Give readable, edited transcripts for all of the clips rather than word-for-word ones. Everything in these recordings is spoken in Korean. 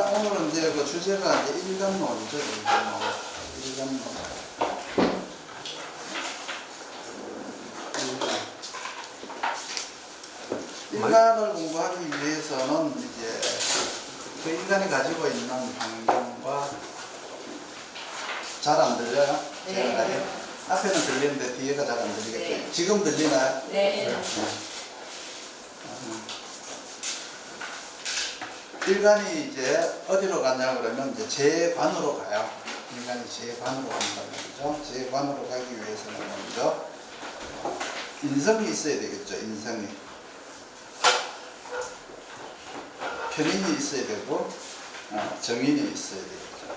오늘은 이제 그 주제가 이제 일간론이죠. 일간론. 일간을 공부하기 위해서는 이제 그 인간이 가지고 있는 환경과 잘 안 들려요? 네. 앞에는 들리는데 뒤에가 잘 안 들리겠죠? 네. 지금 들리나요? 네. 일간이 이제 어디로 가냐 그러면 이제 재관으로 가요. 인간이 재관으로 간다는 거죠. 재관으로 가기 위해서는 먼저 인성이 있어야 되겠죠. 인성이. 편인이 있어야 되고 정인이 있어야 되겠죠.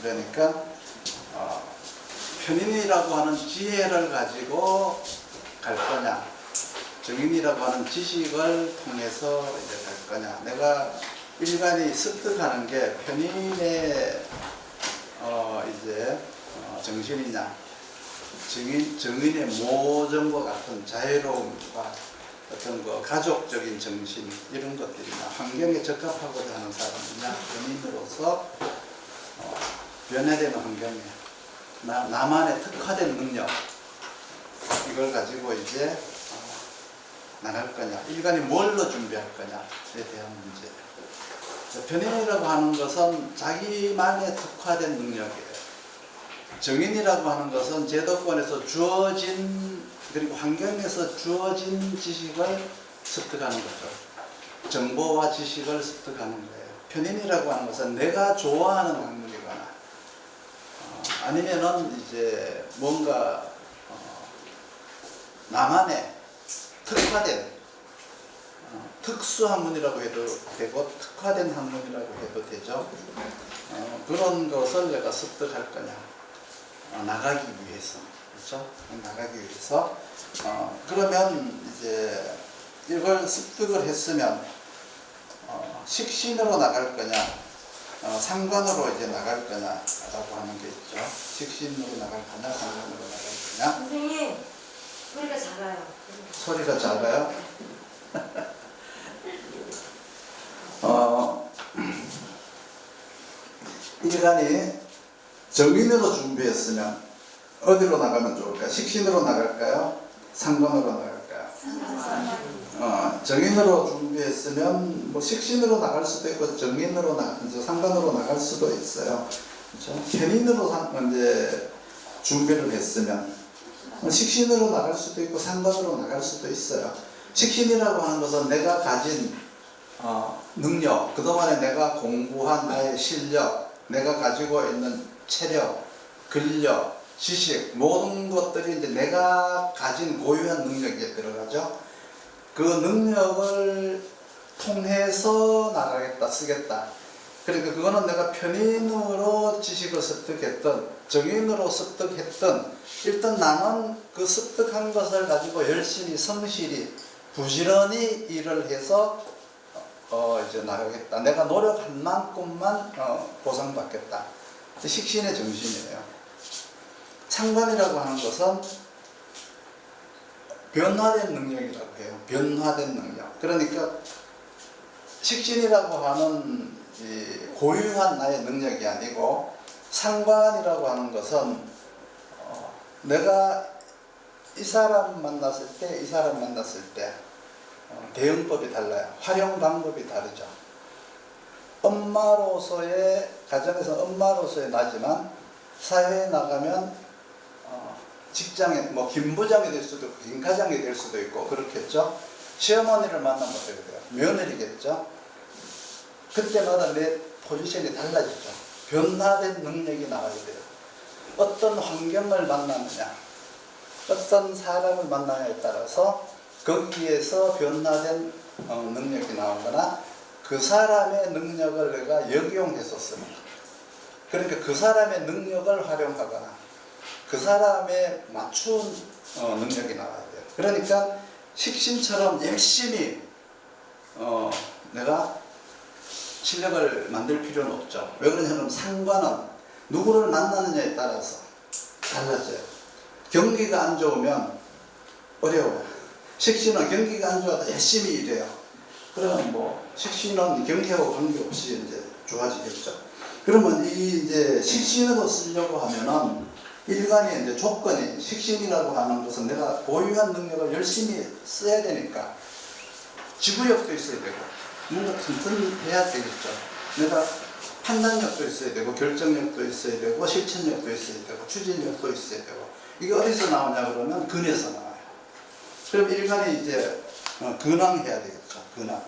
그러니까 편인이라고 하는 지혜를 가지고 갈 거냐, 정인이라고 하는 지식을 통해서 이제 갈 거냐. 내가 일간이 습득하는 게 편인의 이제 정신이냐, 정인의 모정과 같은 자유로움과 어떤 그 가족적인 정신 이런 것들이나 환경에 적합하고자 하는 사람이냐, 편인으로서 변화되는 환경에 나만의 특화된 능력 이걸 가지고 이제 나갈 거냐, 일간이 뭘로 준비할 거냐에 대한 문제예요. 편인이라고 하는 것은 자기만의 특화된 능력이에요. 정인이라고 하는 것은 제도권에서 주어진 그리고 환경에서 주어진 지식을 습득하는 거죠. 정보와 지식을 습득하는 거예요. 편인이라고 하는 것은 내가 좋아하는 학문이거나 아니면은 이제 뭔가 나만의 특화된 특수 학문이라고 해도 되고 특화된 학문이라고 해도 되죠. 그런 것을 내가 습득할 거냐, 나가기 위해서, 그렇죠? 나가기 위해서 그러면 이제 이걸 습득을 했으면 식신으로 나갈 거냐, 상관으로 이제 나갈 거냐라고 하는 게 있죠. 식신으로 나갈 거냐, 상관으로 나갈 거냐. 선생님, 소리가 작아요. 소리가 작아요? 인간이 정인으로 준비했으면 어디로 나가면 좋을까요? 식신으로 나갈까요? 상관으로 나갈까요? 정인으로 준비했으면 뭐 식신으로 나갈 수도 있고 정인으로 상관으로 나갈 수도 있어요. 그렇죠? 편인으로 이제 준비를 했으면 식신으로 나갈 수도 있고 상관으로 나갈 수도 있어요. 식신이라고 하는 것은 내가 가진 능력, 그동안에 내가 공부한 나의 실력, 내가 가지고 있는 체력, 근력, 지식, 모든 것들이 이제 내가 가진 고유한 능력에 들어가죠. 그 능력을 통해서 나가겠다, 쓰겠다. 그러니까 그거는 내가 편인으로 지식을 습득했던, 정인으로 습득했던, 일단 나는 그 습득한 것을 가지고 열심히 성실히 부지런히 일을 해서 이제 나가겠다. 내가 노력한 만큼만 보상받겠다. 식신의 정신이에요. 상관이라고 하는 것은 변화된 능력이라고 해요. 변화된 능력. 그러니까 식신이라고 하는 이 고유한 나의 능력이 아니고 상관이라고 하는 것은 내가 이 사람 만났을 때, 이 사람 만났을 때 대응법이 달라요. 활용 방법이 다르죠. 엄마로서의, 가정에서 엄마로서의 나지만 사회에 나가면 직장에 뭐 김부장이 될 수도 있고 김과장이 될 수도 있고 그렇겠죠. 시어머니를 만나면 어떻게 돼요? 며느리겠죠. 그때마다 내 포지션이 달라지죠. 변화된 능력이 나와야 돼요. 어떤 환경을 만나느냐, 어떤 사람을 만나냐에 따라서 거기에서 변화된 능력이 나오거나 그 사람의 능력을 내가 역용해서 씁니다. 그러니까 그 사람의 능력을 활용하거나 그 사람에 맞춘 능력이 나와야 돼요. 그러니까 식신처럼 열심히 내가 실력을 만들 필요는 없죠. 왜 그러냐면 상관은 누구를 만나느냐에 따라서 달라져요. 경기가 안 좋으면 어려워요. 식신은 경기가 안 좋아도 열심히 일해요. 그러면 뭐 식신은 경기하고 관계없이 이제 좋아지겠죠. 그러면 이 이제 식신으로 쓰려고 하면은 일간의 이제 조건이 식신이라고 하는 것은 내가 보유한 능력을 열심히 써야 되니까 지구력도 있어야 되고 뭔가 튼튼해야 되겠죠. 내가 판단력도 있어야 되고 결정력도 있어야 되고 실천력도 있어야 되고 추진력도 있어야 되고 이게 어디서 나오냐 그러면 근에서 나와요. 그럼 일간이 이제 근황해야 되겠죠. 근황.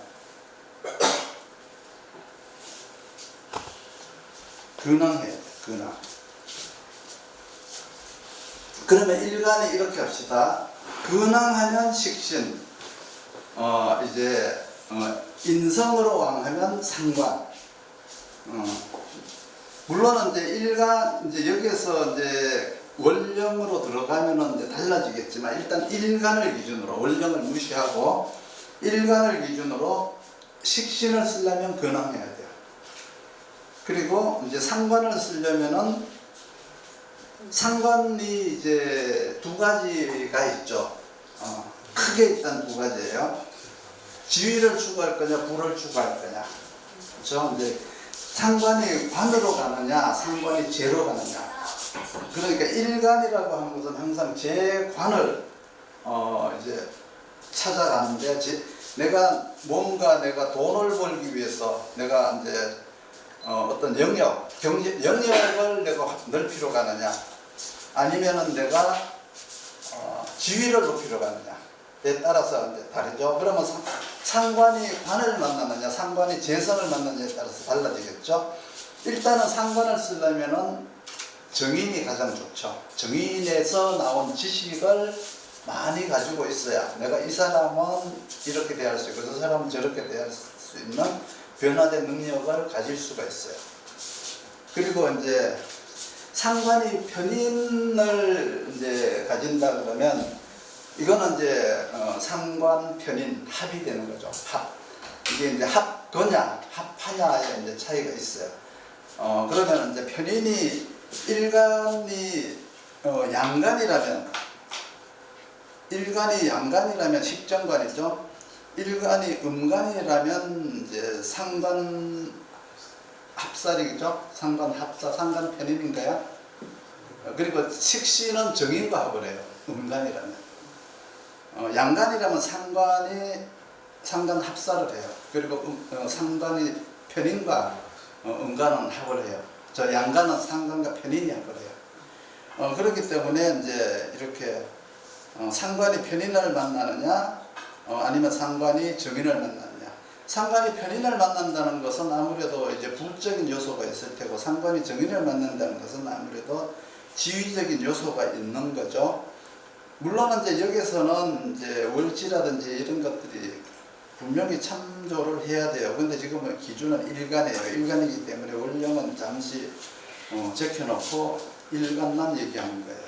근황해야 돼. 근황. 그러면 일간이 이렇게 합시다. 근황하면 식신. 이제 인성으로 왕하면 상관. 물론 이제 일간 이제 여기에서 이제 원령으로 들어가면은 이제 달라지겠지만 일단 일간을 기준으로 원령을 무시하고 일간을 기준으로 식신을 쓰려면 근황해야 돼요. 그리고 이제 상관을 쓰려면은 상관이 이제 두 가지가 있죠. 크게 일단 두 가지예요. 지위를 추구할 거냐, 부를 추구할 거냐. 그렇죠? 이제 상관이 관으로 가느냐, 상관이 재로 가느냐. 그러니까 일간이라고 하는 것은 항상 재관을 이제 찾아가는데 내가 뭔가 내가 돈을 벌기 위해서 내가 이제 어떤 영역, 영역을 내가 넓히러 가느냐, 아니면은 내가 지위를 높이러 가느냐에 따라서 이제 다르죠. 그러면 상관이 관을 만나느냐, 상관이 재성을 만나느냐에 따라서 달라지겠죠. 일단은 상관을 쓰려면은 정인이 가장 좋죠. 정인에서 나온 지식을 많이 가지고 있어야 내가 이 사람은 이렇게 대할 수 있고 저 사람은 저렇게 대할 수 있는 변화된 능력을 가질 수가 있어요. 그리고 이제 상관이 편인을 이제 가진다 그러면 이거는 이제 상관 편인 합이 되는 거죠. 합. 이게 이제 합거냐 합하냐의 이제 차이가 있어요. 그러면 이제 편인이 일간이 양간이라면 식정관이죠. 일간이 음간이라면 이제 상관 합살이죠. 상관 합살, 상관 편인인가요? 그리고 식신은 정인과 합을 해요. 음간이라면. 양간이라면 상관 합살을 해요. 그리고 상관이 편인과 음간은 합을 해요. 저 양간은 상관과 편인이 합을 해요. 그렇기 때문에 이제 이렇게 상관이 편인을 만나느냐, 아니면 상관이 정인을 만나느냐. 상관이 편인을 만난다는 것은 아무래도 이제 부적인 요소가 있을 테고, 상관이 정인을 만난다는 것은 아무래도 지위적인 요소가 있는 거죠. 물론 이제 여기서는 이제 월지라든지 이런 것들이 분명히 참조를 해야 돼요. 근데 지금은 기준은 일간이에요. 일간이기 때문에 원령은 잠시 제껴놓고 일간만 얘기하는 거예요.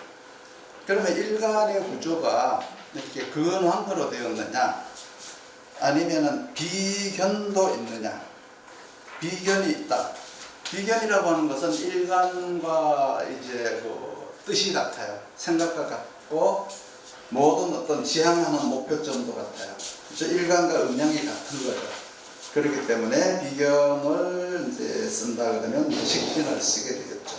그러면 일간의 구조가 이렇게 근황으로 되었느냐, 아니면은 비견도 있느냐. 비견이 있다. 비견이라고 하는 것은 일간과 이제 그 뜻이 같아요. 생각과 같고 모든 어떤 지향하는 목표점도 같아요. 그래서 일간과 음양이 같은 거죠. 그렇기 때문에 비견을 이제 쓴다 그러면 식신을 쓰게 되겠죠.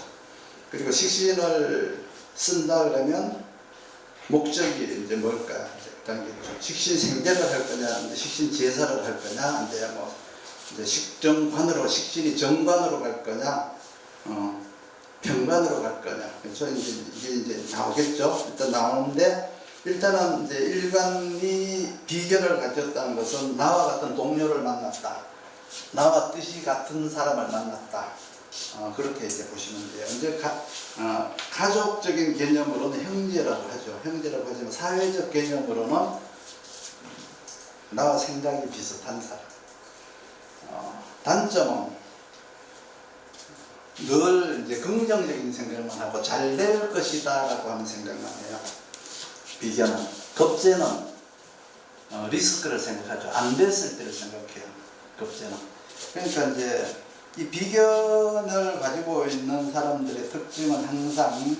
그리고 식신을 쓴다 그러면 목적이 이제 뭘까? 당기죠. 식신 생대를 할 거냐, 이제 식신 제사를 할 거냐, 이제 뭐 이제 식정관으로 식신이 정관으로 갈 거냐, 병관으로 갈 거냐. 그래서 이게 이제 나오겠죠. 일단 나오는데 일단은 이제 일간이 비견을 가졌다는 것은 나와 같은 동료를 만났다. 나와 뜻이 같은 사람을 만났다. 그렇게 이제 보시면 돼요. 이제 가족적인 개념으로는 형제라고 하죠. 형제라고 하지만 사회적 개념으로는 나와 생각이 비슷한 사람. 단점은 늘 이제 긍정적인 생각만 하고 잘 될 것이다 라고 하는 생각만 해요. 비견은. 겁재는 리스크를 생각하죠. 안 됐을 때를 생각해요. 겁재는. 그러니까 이제 이 비견을 가지고 있는 사람들의 특징은 항상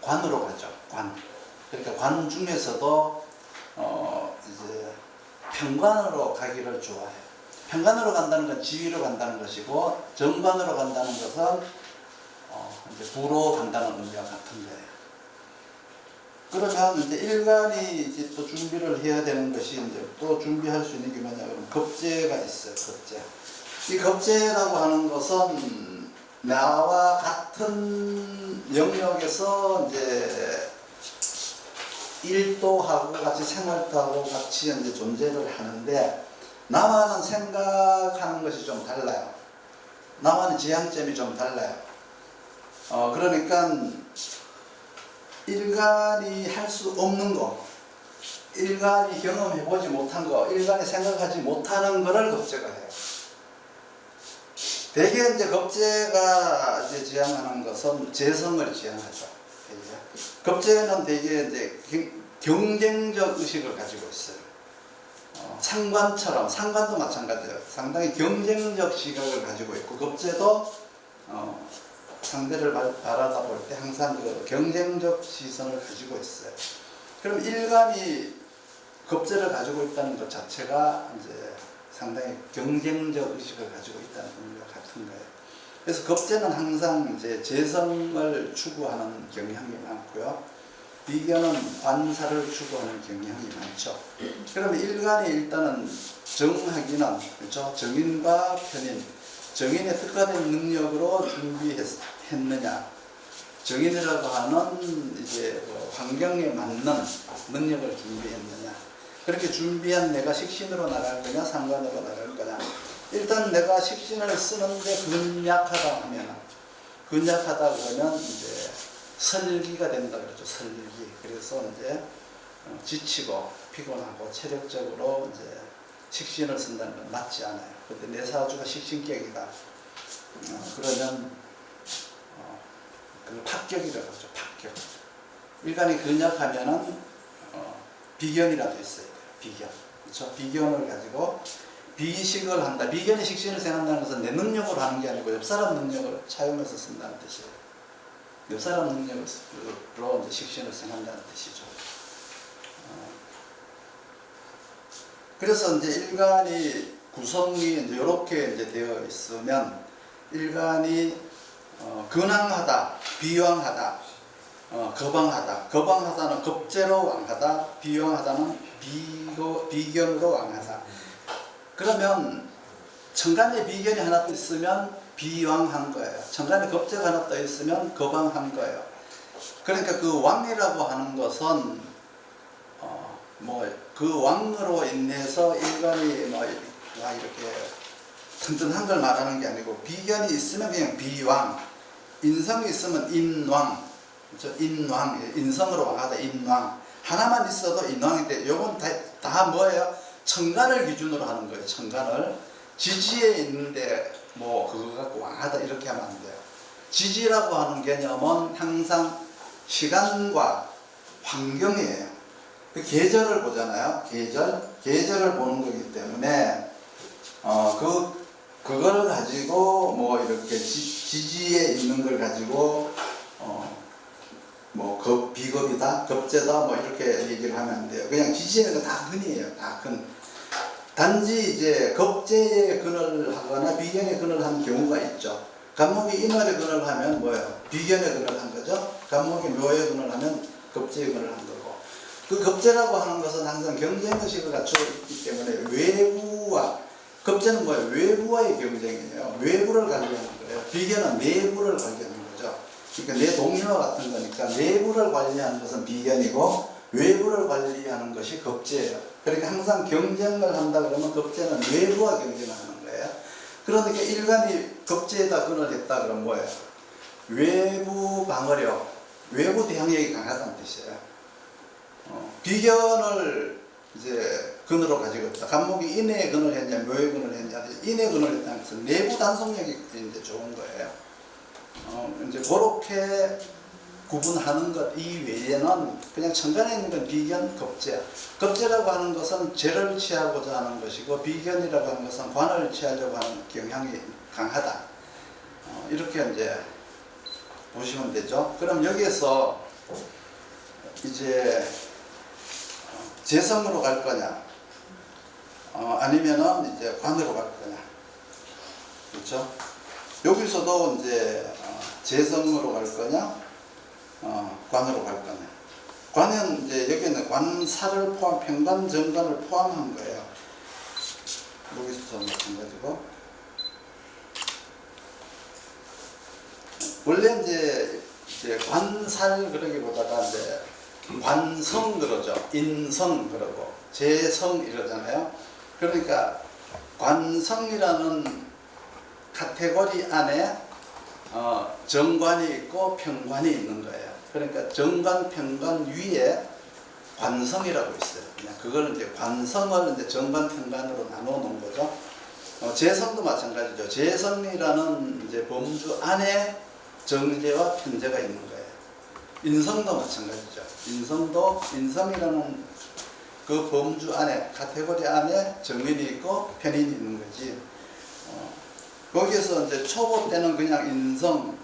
관으로 가죠. 관. 그러니까 관 중에서도 이제 편관으로 가기를 좋아해요. 편관으로 간다는 건 지위로 간다는 것이고 정관으로 간다는 것은 이제 부로 간다는 의미와 같은 거예요. 그러면 이제 일간이 이제 또 준비를 해야 되는 것이 이제 또 준비할 수 있는 게 뭐냐 그러면 겁재가 있어요. 겁재. 이 겁재라고 하는 것은 나와 같은 영역에서 이제 일도 하고 같이 생활도 하고 같이 이제 존재를 하는데 나와는 생각하는 것이 좀 달라요. 나와는 지향점이 좀 달라요. 그러니까 일간이 할 수 없는 거, 일간이 경험해보지 못한 거, 일간이 생각하지 못하는 거를 겁재가 해요. 대개 이제 겁재가 이제 지향하는 것은 재성을 지향하죠. 겁재는 대개 이제 경쟁적 의식을 가지고 있어요. 상관처럼, 상관도 마찬가지예요. 상당히 경쟁적 시각을 가지고 있고, 겁재도 상대를 바라볼 때 항상 그 경쟁적 시선을 가지고 있어요. 그럼 일간이 겁재를 가지고 있다는 것 자체가 이제 상당히 경쟁적 의식을 가지고 있다는 의미와 같은 거예요. 그래서 겁재는 항상 이제 재성을 추구하는 경향이 많고요. 비견은 관사를 추구하는 경향이 많죠. 그러면 일간이 일단은 정하기는 그렇죠. 정인과 편인, 정인에 특화된 능력으로 준비했느냐, 정인이라고 하는 이제 환경에 맞는 능력을 준비했느냐, 그렇게 준비한 내가 식신으로 나갈 거냐, 상관으로 나갈 거냐. 일단 내가 식신을 쓰는데 근약하다 하면, 근약하다 그러면 이제 설기가 된다 그러죠. 설기. 그래서 이제 지치고 피곤하고 체력적으로 이제 식신을 쓴다는 건 맞지 않아요. 근데 내 사주가 식신격이다. 그러면 그 합격이라고 하죠. 합격. 일간이 근약하면은 비견이라도 있어야 돼요. 비견. 그렇죠? 비견을 가지고 비식을 한다. 비견이 식신을 생각한다는 것은 내 능력으로 하는 게 아니고 옆 사람 능력을 차용해서 쓴다는 뜻이에요. 옆 사람 능력으로 이제 식신을 생각한다는 뜻이죠. 그래서 이제 일간이 구성이 이제 이렇게 이제 되어 있으면 일간이 근황하다, 비왕하다, 거방하다. 거방하다는 겁재로 왕하다, 비왕하다는 비견으로 왕하다. 그러면 천간에 비견이 하나 더 있으면 비왕한 거예요. 천간에 겁재가 하나 더 있으면 거방한 거예요. 그러니까 그 왕이라고 하는 것은 그 왕으로 인해서 일간이 이렇게 튼튼한 걸 말하는 게 아니고 비견이 있으면 그냥 비왕, 인성이 있으면 인왕, 그렇죠? 인왕, 인성으로 왕하다 인왕. 하나만 있어도 인왕인데 요건 다 뭐예요? 천간을 기준으로 하는 거예요. 천간을 지지에 있는데 그거 갖고 왕하다 이렇게 하면 안 돼요. 지지라고 하는 개념은 항상 시간과 환경이에요. 그 계절을 보잖아요. 계절을 보는 거기 때문에 그걸 가지고 이렇게 지지에 있는 걸 가지고 비겁이다, 겁재다 이렇게 얘기를 하면 안 돼요. 그냥 지지에 있는 건 다 근이에요. 다 근. 단지 이제 겁재의 근을 하거나 비견의 근을 한 경우가 있죠. 간목이 인월의 근을 하면 뭐예요? 비견의 근을 한 거죠. 간목이 묘의 근을 하면 겁재의 근을 한 거고. 그 겁재라고 하는 것은 항상 경쟁의식을 갖추고 있기 때문에 외부와, 겁재는 뭐예요? 외부와의 경쟁이에요. 외부를 관리하는 거예요. 비견은 내부를 관리하는 거죠. 그러니까 내 동료와 같은 거니까 내부를 관리하는 것은 비견이고 외부를 관리하는 것이 겁재예요. 그러니까 항상 경쟁을 한다 그러면 겁재는 외부와 경쟁을 하는 거예요. 그러니까 일간이 겁재에다 근을 했다 그러면 뭐예요? 외부 방어력, 외부 대항력이 강하다는 뜻이에요. 비견을 이제 근으로 가지고 있다. 간목이 인의 근을 했냐, 묘의 근을 했냐, 인의 근을 했다는 것은 내부 단속력이 이제 좋은 거예요. 이제 그렇게 구분하는 것 이외에는 그냥 천간에 있는 건 비견, 겁재. 겁재라고 하는 것은 재를 취하고자 하는 것이고 비견이라고 하는 것은 관을 취하려고 하는 경향이 강하다. 이렇게 이제 보시면 되죠. 그럼 여기에서 이제 재성으로 갈 거냐, 아니면은 이제 관으로 갈 거냐. 그렇죠? 여기서도 이제 재성으로 갈 거냐, 관으로 갈 거냐. 관은 이제 여기는 관사를 포함, 평관, 정관을 포함한 거예요. 여기서도 마찬가지고. 원래 이제 관살 그러기보다가 이제 관성 그러죠. 인성 그러고 재성 이러잖아요. 그러니까 관성이라는 카테고리 안에 정관이 있고 평관이 있는 거예요. 그러니까 정관, 평관 위에 관성이라고 있어요. 그냥 그걸 이제 관성을 이제 정관, 평관으로 나눠 놓은 거죠. 재성도 마찬가지죠. 재성이라는 이제 범주 안에 정제와 편제가 있는 거예요. 인성도 마찬가지죠. 인성도 인성이라는 그 범주 안에 카테고리 안에 정인이 있고 편인이 있는 거지. 거기에서 이제 초보 때는 그냥 인성,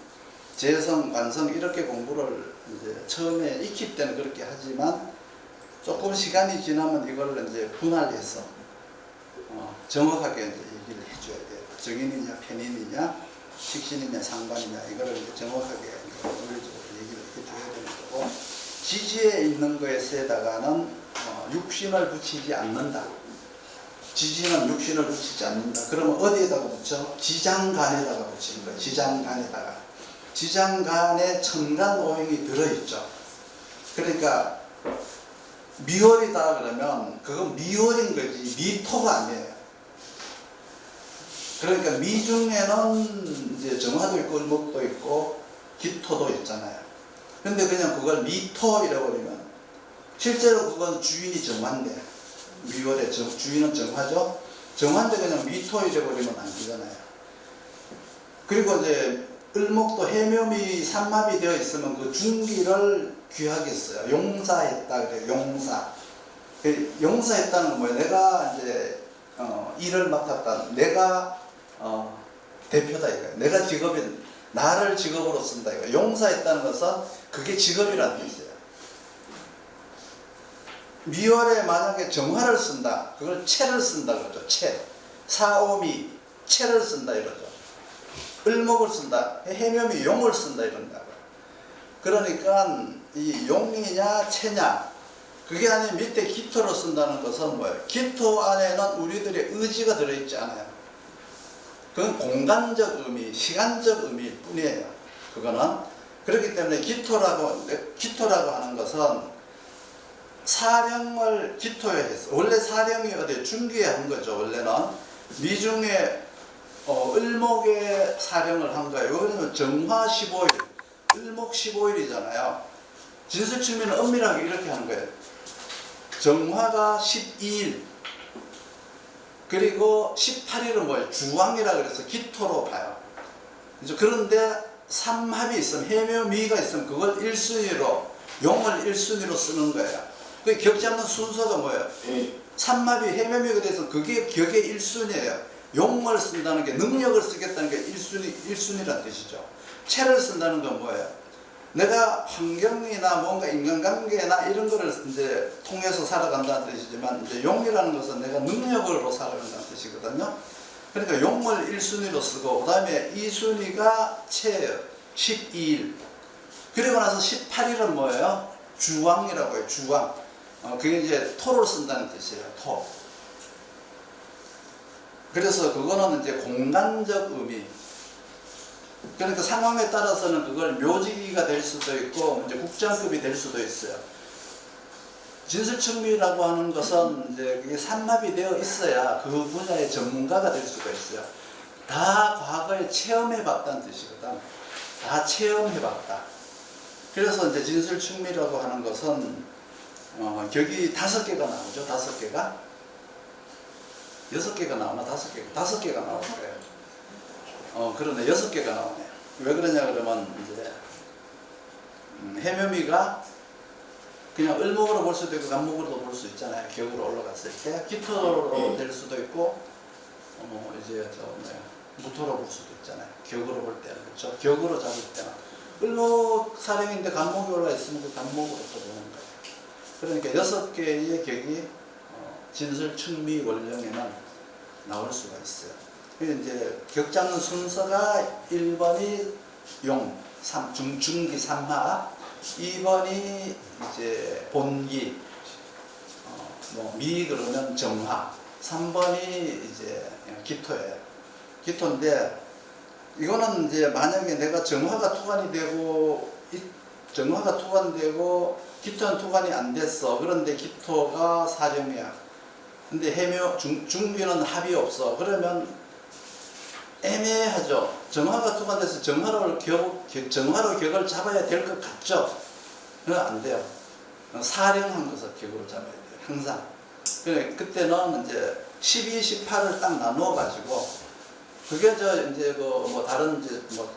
재성, 관성 이렇게 공부를 이제 처음에 익힐 때는 그렇게 하지만 조금 시간이 지나면 이걸 이제 분할해서 정확하게 이제 얘기를 해줘야 돼요. 정인이냐, 편인이냐, 식신이냐, 상관이냐 이거를 이제 정확하게 논리적으로 얘기를 해줘야 되는 거고, 지지에 있는 것에다가는 육신을 붙이지 않는다. 지지는 육신을 붙이지 않는다. 그러면 어디에다가 붙여? 지장간에다가 붙이는 거예요. 지장간에다가. 지장간에 천간오행이 들어있죠. 그러니까 미월이다 그러면 그건 미월인 거지 미토가 아니에요. 그러니까 미 중에는 이제 정화도 있고 을목도 있고 기토도 있잖아요. 근데 그냥 그걸 미토 이래버리면 실제로 그건 주인이 정화인데, 미월의 주인은 정화죠. 정화인데 그냥 미토 이래버리면 안 되잖아요. 그리고 이제 을목도 해묘미 삼합이 되어 있으면 그 중기를 귀하게 써요. 용사했다 그래요. 용사. 용사했다는 건 뭐예요? 내가 이제 일을 맡았다. 내가 대표다 이거예요. 내가 직업인, 나를 직업으로 쓴다 이거예요. 용사했다는 것은 그게 직업이라는 뜻이에요. 미월에 만약에 정화를 쓴다. 그걸 채를 쓴다 그러죠. 채. 사오미 채를 쓴다 이러죠. 을목을 쓴다. 해묘미 용을 쓴다 이런다고. 그러니까 이 용이냐 채냐 그게 아니면 밑에 기토로 쓴다는 것은 뭐예요? 기토 안에는 우리들의 의지가 들어있지 않아요. 그건 공간적 의미, 시간적 의미일 뿐이에요. 그거는. 그렇기 때문에 기토라고 하는 것은 사령을 기토에 했어. 원래 사령이 어디 중기에 한 거죠. 원래는 미중에 을목에 사령을 한 거예요. 왜냐면 정화 15일, 을목 15일이잖아요. 진술측미는 엄밀하게 이렇게 하는 거예요. 정화가 12일, 그리고 18일은 뭐예요? 주왕이라 그래서 기토로 봐요. 그런데 삼합이 있으면, 해묘미가 있으면 그걸 1순위로, 용을 1순위로 쓰는 거예요. 그 격지 않는 순서가 뭐예요? 삼합이 해묘미가 돼서 그게 격의 1순위예요. 용을 쓴다는 게, 능력을 쓰겠다는 게 1순위란 뜻이죠. 채를 쓴다는 건 뭐예요? 내가 환경이나 뭔가 인간관계나 이런 거를 이제 통해서 살아간다는 뜻이지만, 이제 용이라는 것은 내가 능력으로 살아간다는 뜻이거든요. 그러니까 용을 1순위로 쓰고, 그 다음에 2순위가 채예요. 12일. 그리고 나서 18일은 뭐예요? 주왕이라고 해요. 주왕. 그게 이제 토를 쓴다는 뜻이에요. 토. 그래서 그거는 이제 공간적 의미. 그러니까 상황에 따라서는 그걸 묘지기가 될 수도 있고, 이제 국장급이 될 수도 있어요. 진술측미라고 하는 것은 이제 그게 삼합이 되어 있어야 그 분야의 전문가가 될 수가 있어요. 다 과거에 체험해봤다는 뜻이거든. 다 체험해봤다. 그래서 이제 진술측미라고 하는 것은 격이 5개가 나오죠. 5개가 6개가 나오나 5개가 5개가 나올 거예요. 그러네. 6개가 나오네. 왜 그러냐 그러면 이제 해묘미가 그냥 을목으로 볼 수도 있고 간목으로도 볼 수 있잖아요. 격으로 올라갔을 때 기토로 될 수도 있고 이제 무토로 볼 수도 있잖아요. 격으로 볼 때는. 그렇죠? 격으로 잡을 때는 을목 사령인데 간목이 올라 있으면 그 간목으로 또 보는 거예요. 그러니까 6개의 격이 진술 충미 원령에는 나올 수가 있어요. 이제 격잡는 순서가 1번이 용, 중기 3하, 2번이 이제 본기, 미 그러면 정화, 3번이 이제 기토예요. 기토인데 이거는 이제 만약에 내가 정화가 투관이 되고 기토는 투관이 안 됐어. 그런데 기토가 사정이야. 근데 해묘 중비는 합이 없어. 그러면 애매하죠. 정화가 투관돼서 정화로 격을 잡아야 될 것 같죠. 그건 안 돼요. 사령한 것을 격으로 잡아야 돼요. 항상. 그때는 이제 12, 18을 딱 나누어 가지고 그게 이제 뭐 다른 이제 뭐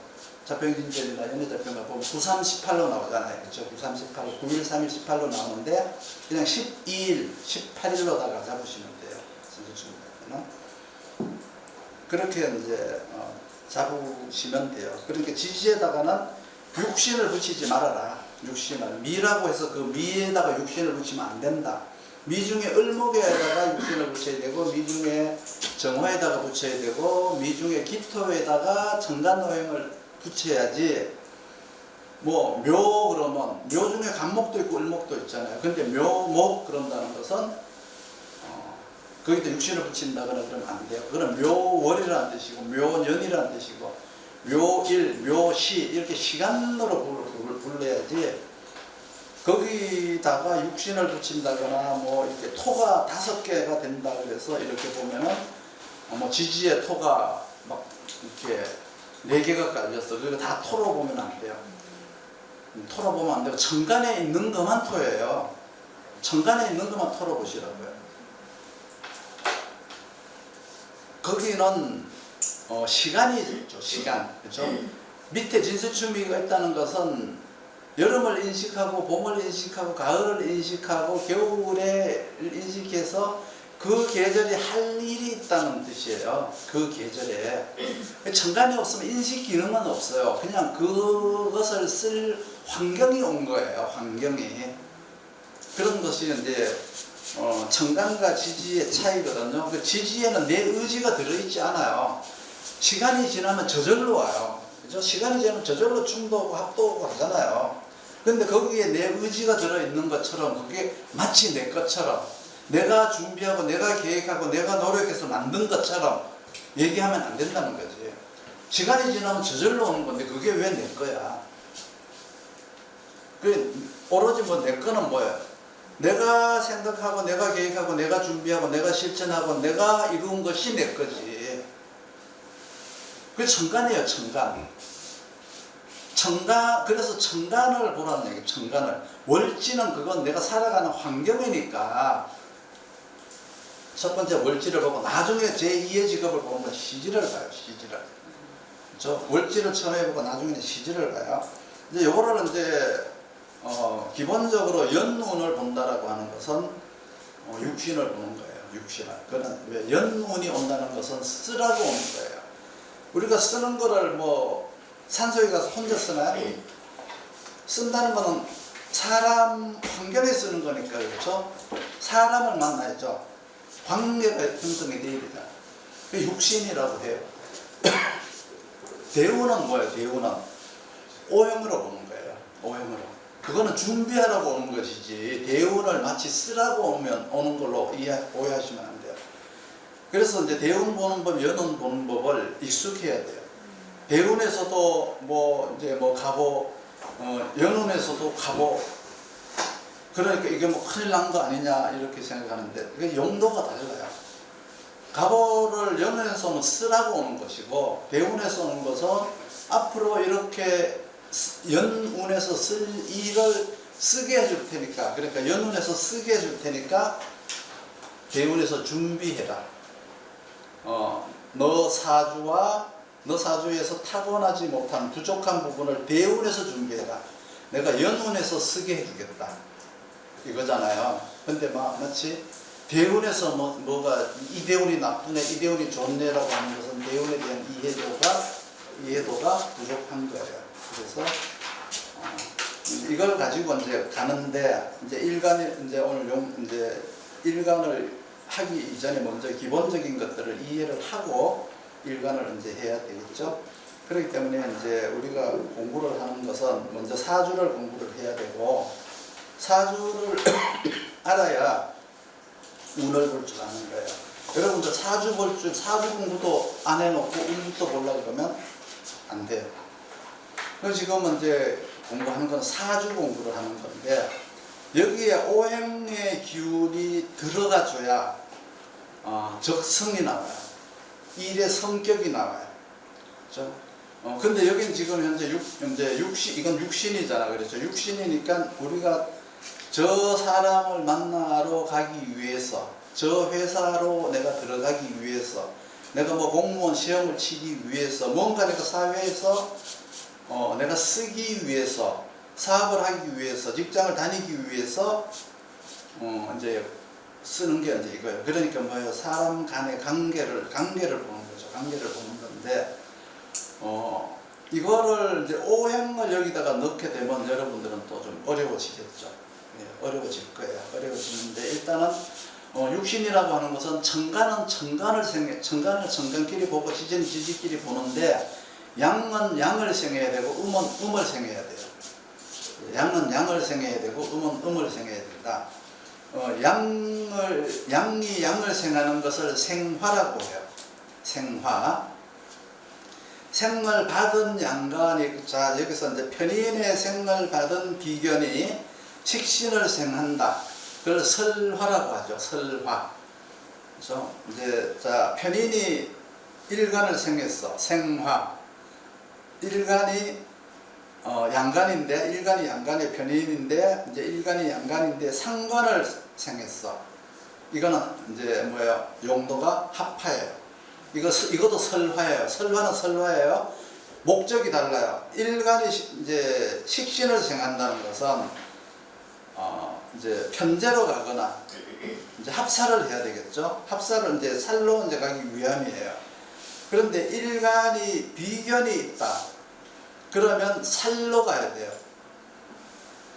자평진절이나 연애자평가 보면 9, 3, 18로 나오잖아요. 그렇죠? 9, 3, 18, 9일, 3일, 18로 나오는데 그냥 12일, 18일로다가 잡으시면 돼요. 그렇게 이제 잡으시면 돼요. 그러니까 지지에다가는 육신을 붙이지 말아라. 육신을 미라고 해서 그 미에다가 육신을 붙이면 안 된다. 미 중에 을목에다가 육신을 붙여야 되고, 미 중에 정화에다가 붙여야 되고, 미 중에 기토에다가 정간노행을 붙여야지. 뭐 묘 그러면 묘 중에 간목도 있고 을목도 있잖아요. 근데 묘목 그런다는 것은 거기다 육신을 붙인다거나 그러면 안 돼요. 그건 묘월이라는 뜻이고, 묘년이라는 뜻이고, 묘일, 묘시 이렇게 시간으로 불러야지. 거기다가 육신을 붙인다거나 뭐 이렇게 토가 5개가 된다 그래서 이렇게 보면은 뭐 지지에 토가 막 이렇게 4개가 깔렸어. 그거 다 토로 보면 안 돼요. 토로 보면 안 되고 천간에 있는 것만 토예요. 천간에 있는 것만 토로 보시라고요. 거기는 시간이 있죠. 시간. 그렇죠? 밑에 진수충미가 있다는 것은 여름을 인식하고 봄을 인식하고 가을을 인식하고 겨울에 인식해서 그 계절이 할 일이 있다는 뜻이에요. 그 계절에. 천간이 없으면 인식 기능은 없어요. 그냥 그것을 쓸 환경이 온 거예요. 환경이. 그런 것이 이제 천간과 지지의 차이거든요. 그 지지에는 내 의지가 들어있지 않아요. 시간이 지나면 저절로 와요. 그죠? 시간이 지나면 저절로 충도 오고 합도 오고 하잖아요. 근데 거기에 내 의지가 들어있는 것처럼 그게 마치 내 것처럼 내가 준비하고 내가 계획하고 내가 노력해서 만든 것처럼 얘기하면 안 된다는 거지. 시간이 지나면 저절로 오는 건데 그게 왜 내 거야? 그 오로지 뭐 내 거는 뭐야? 내가 생각하고 내가 계획하고 내가 준비하고 내가 실천하고 내가 이룬 것이 내 거지. 그게 천간이에요. 천간. 그래서 천간을 보라는 얘기예요. 천간을. 월지는 그건 내가 살아가는 환경이니까 첫 번째 월지를 보고 나중에 제2의 직업을 보면 시지를 봐요. 시지를. 그렇죠? 월지를 처음 해보고 나중에는 시지를 봐요. 이제 요거를 이제 기본적으로 연운을 본다라고 하는 것은 육신을 보는 거예요. 육신을. 그는 왜 연운이 온다는 것은 쓰라고 오는 거예요. 우리가 쓰는 거를 뭐 산소에 가서 혼자 쓰나요? 쓴다는 거는 사람 환경에 쓰는 거니까. 그렇죠? 사람을 만나야죠. 관계가 형성이 돼야 되잖아요. 그 육신이라고 해요. 대우는 뭐예요? 대우는 오형으로 보는 거예요. 오형으로. 그거는 준비하라고 오는 것이지 대운을 마치 쓰라고 오는 걸로 오해하시면 안 돼요. 그래서 이제 대운 보는 법, 연운 보는 법을 익숙해야 돼요. 대운에서도 뭐 이제 뭐 가보, 연운에서도 가보. 그러니까 이게 뭐 큰일 난 거 아니냐 이렇게 생각하는데 그게 용도가 달라요. 가보를 연운에서는 쓰라고 오는 것이고 대운에서 오는 것은 앞으로 이렇게 연운에서 쓸 일을 쓰게 해줄 테니까, 그러니까 연운에서 쓰게 해줄 테니까 대운에서 준비해라. 너 사주에서 타고나지 못한 부족한 부분을 대운에서 준비해라. 내가 연운에서 쓰게 해주겠다. 이거잖아요. 근데 마치 대운에서 뭐가 이 대운이 나쁘네, 이 대운이 좋네라고 하는 것은 대운에 대한 이해도가 부족한 거예요. 그래서 이걸 가지고 이제 가는데 이제 일간이 이제 오늘 이제 일간을 하기 이전에 먼저 기본적인 것들을 이해를 하고 일간을 이제 해야 되겠죠. 그렇기 때문에 이제 우리가 공부를 하는 것은 먼저 사주를 공부를 해야 되고, 사주를 알아야 운을 볼 줄 아는 거예요. 여러분들 사주 볼 줄, 사주 공부도 안 해놓고 운부터 보려고 그러면 안 돼요. 그래서 지금 이제 공부하는 건 사주 공부를 하는 건데, 여기에 오행의 기운이 들어가줘야 적성이 나와요. 일의 성격이 나와요. 그렇죠? 근데 여기는 지금 현재 육신, 이건 육신이잖아. 그렇죠? 육신이니까 우리가 저 사람을 만나러 가기 위해서, 저 회사로 내가 들어가기 위해서, 내가 뭐 공무원 시험을 치기 위해서, 뭔가 내가 사회에서 내가 쓰기 위해서, 사업을 하기 위해서, 직장을 다니기 위해서 이제 쓰는 게 이제 이거예요. 그러니까 뭐예요? 사람 간의 관계를 보는 거죠. 관계를 보는 건데, 이거를 이제 오행을 여기다가 넣게 되면 여러분들은 또 좀 어려워지겠죠. 예, 어려워질 거예요. 어려워지는데, 일단은 육신이라고 하는 것은 천간은 천간끼리 보고 지지는 지지끼리 보는데, 양은 양을 생해야 되고 음은 음을 생해야 돼요. 양은 양을 생해야 되고 음은 음을 생해야 된다. 양이 양을 생하는 것을 생화라고 해요. 생화. 생을 받은 양간이, 자, 여기서 이제 편인의 생을 받은 비견이 식신을 생한다. 그걸 설화라고 하죠. 설화. 그래서 이제, 자, 편인이 일간을 생했어. 생화. 일간이 양간인데, 일간이 양간의 편인인데, 이제 일간이 양간인데 상관을 생했어. 이거는 이제 뭐예요? 용도가 합화예요. 이것도 설화예요. 설화는 설화예요. 목적이 달라요. 일간이 이제 식신을 생한다는 것은 이제 편제로 가거나 이제 합사를 해야 되겠죠. 합사를 이제 살로 이제 가기 위함이에요. 그런데 일간이 비견이 있다. 그러면 살로 가야 돼요.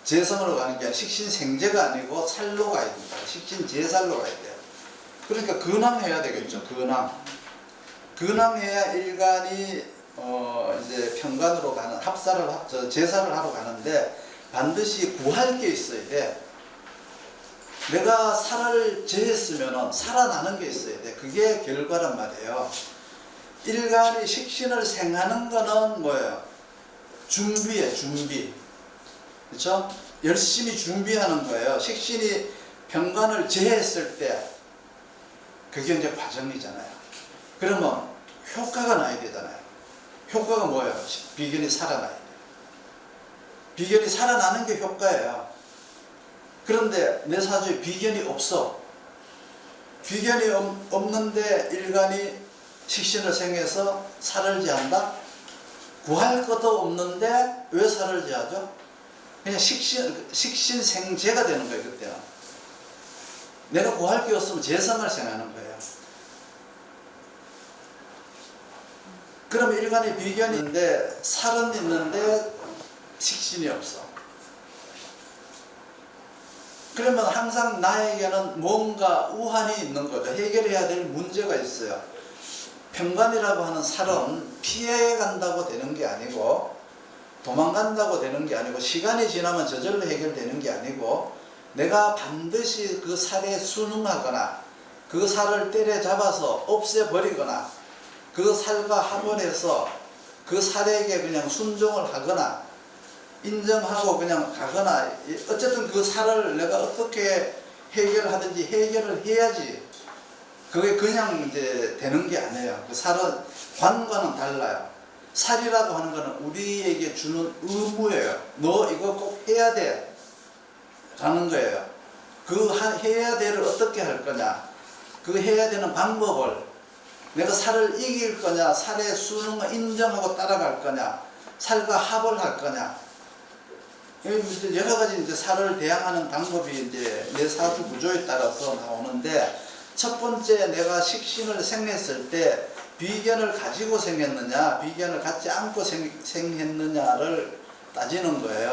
재성으로 가는 게 아니라 식신생재가 아니고 살로 가야 됩니다. 식신재살로 가야 돼요. 그러니까 근황해야 되겠죠. 근황해야 일간이 이제 편관으로 가는 제사를 하러 가는데, 반드시 구할 게 있어야 돼. 내가 살을 제했으면 살아나는 게 있어야 돼. 그게 결과란 말이에요. 일간이 식신을 생하는 거는 뭐예요? 준비에 준비. 그렇죠? 열심히 준비하는 거예요. 식신이 병관을 제했을 때 그게 이제 과정이잖아요. 그러면 효과가 나야 되잖아요. 효과가 뭐예요? 비견이 살아나야 돼요. 비견이 살아나는 게 효과예요. 그런데 내 사주에 비견이 없어. 비견이 없는데 일간이 식신을 생해서 살을 제한다? 구할 것도 없는데 왜 살을 제하죠? 그냥 식신생재가 되는 거예요. 그때는 내가 구할 게 없으면 재성을 생하는 거예요. 그러면 일간에 비견이 있는데 살은 있는데 식신이 없어. 그러면 항상 나에게는 뭔가 우환이 있는 거죠. 해결해야 될 문제가 있어요. 편관이라고 하는 살은 피해간다고 되는 게 아니고, 도망간다고 되는 게 아니고, 시간이 지나면 저절로 해결되는 게 아니고, 내가 반드시 그 살에 순응하거나 그 살을 때려잡아서 없애버리거나 그 살과 합원해서 그 살에게 그냥 순종을 하거나 인정하고 그냥 가거나, 어쨌든 그 살을 내가 어떻게 해결하든지 해결을 해야지. 그게 그냥 이제 되는 게 아니에요. 그 살은 관과는 달라요. 살이라고 하는 거는 우리에게 주는 의무예요. 너 이거 꼭 해야 돼 라는 거예요. 그 해야 돼를 어떻게 할 거냐, 그 해야 되는 방법을, 내가 살을 이길 거냐, 살의 수능을 인정하고 따라갈 거냐, 살과 합을 할 거냐, 여러 가지 이제 살을 대항하는 방법이 이제 내 사주 구조에 따라서 나오는데, 첫 번째 내가 식신을 생했을 때 비견을 가지고 생겼느냐, 비견을 갖지 않고 생했느냐를 따지는 거예요.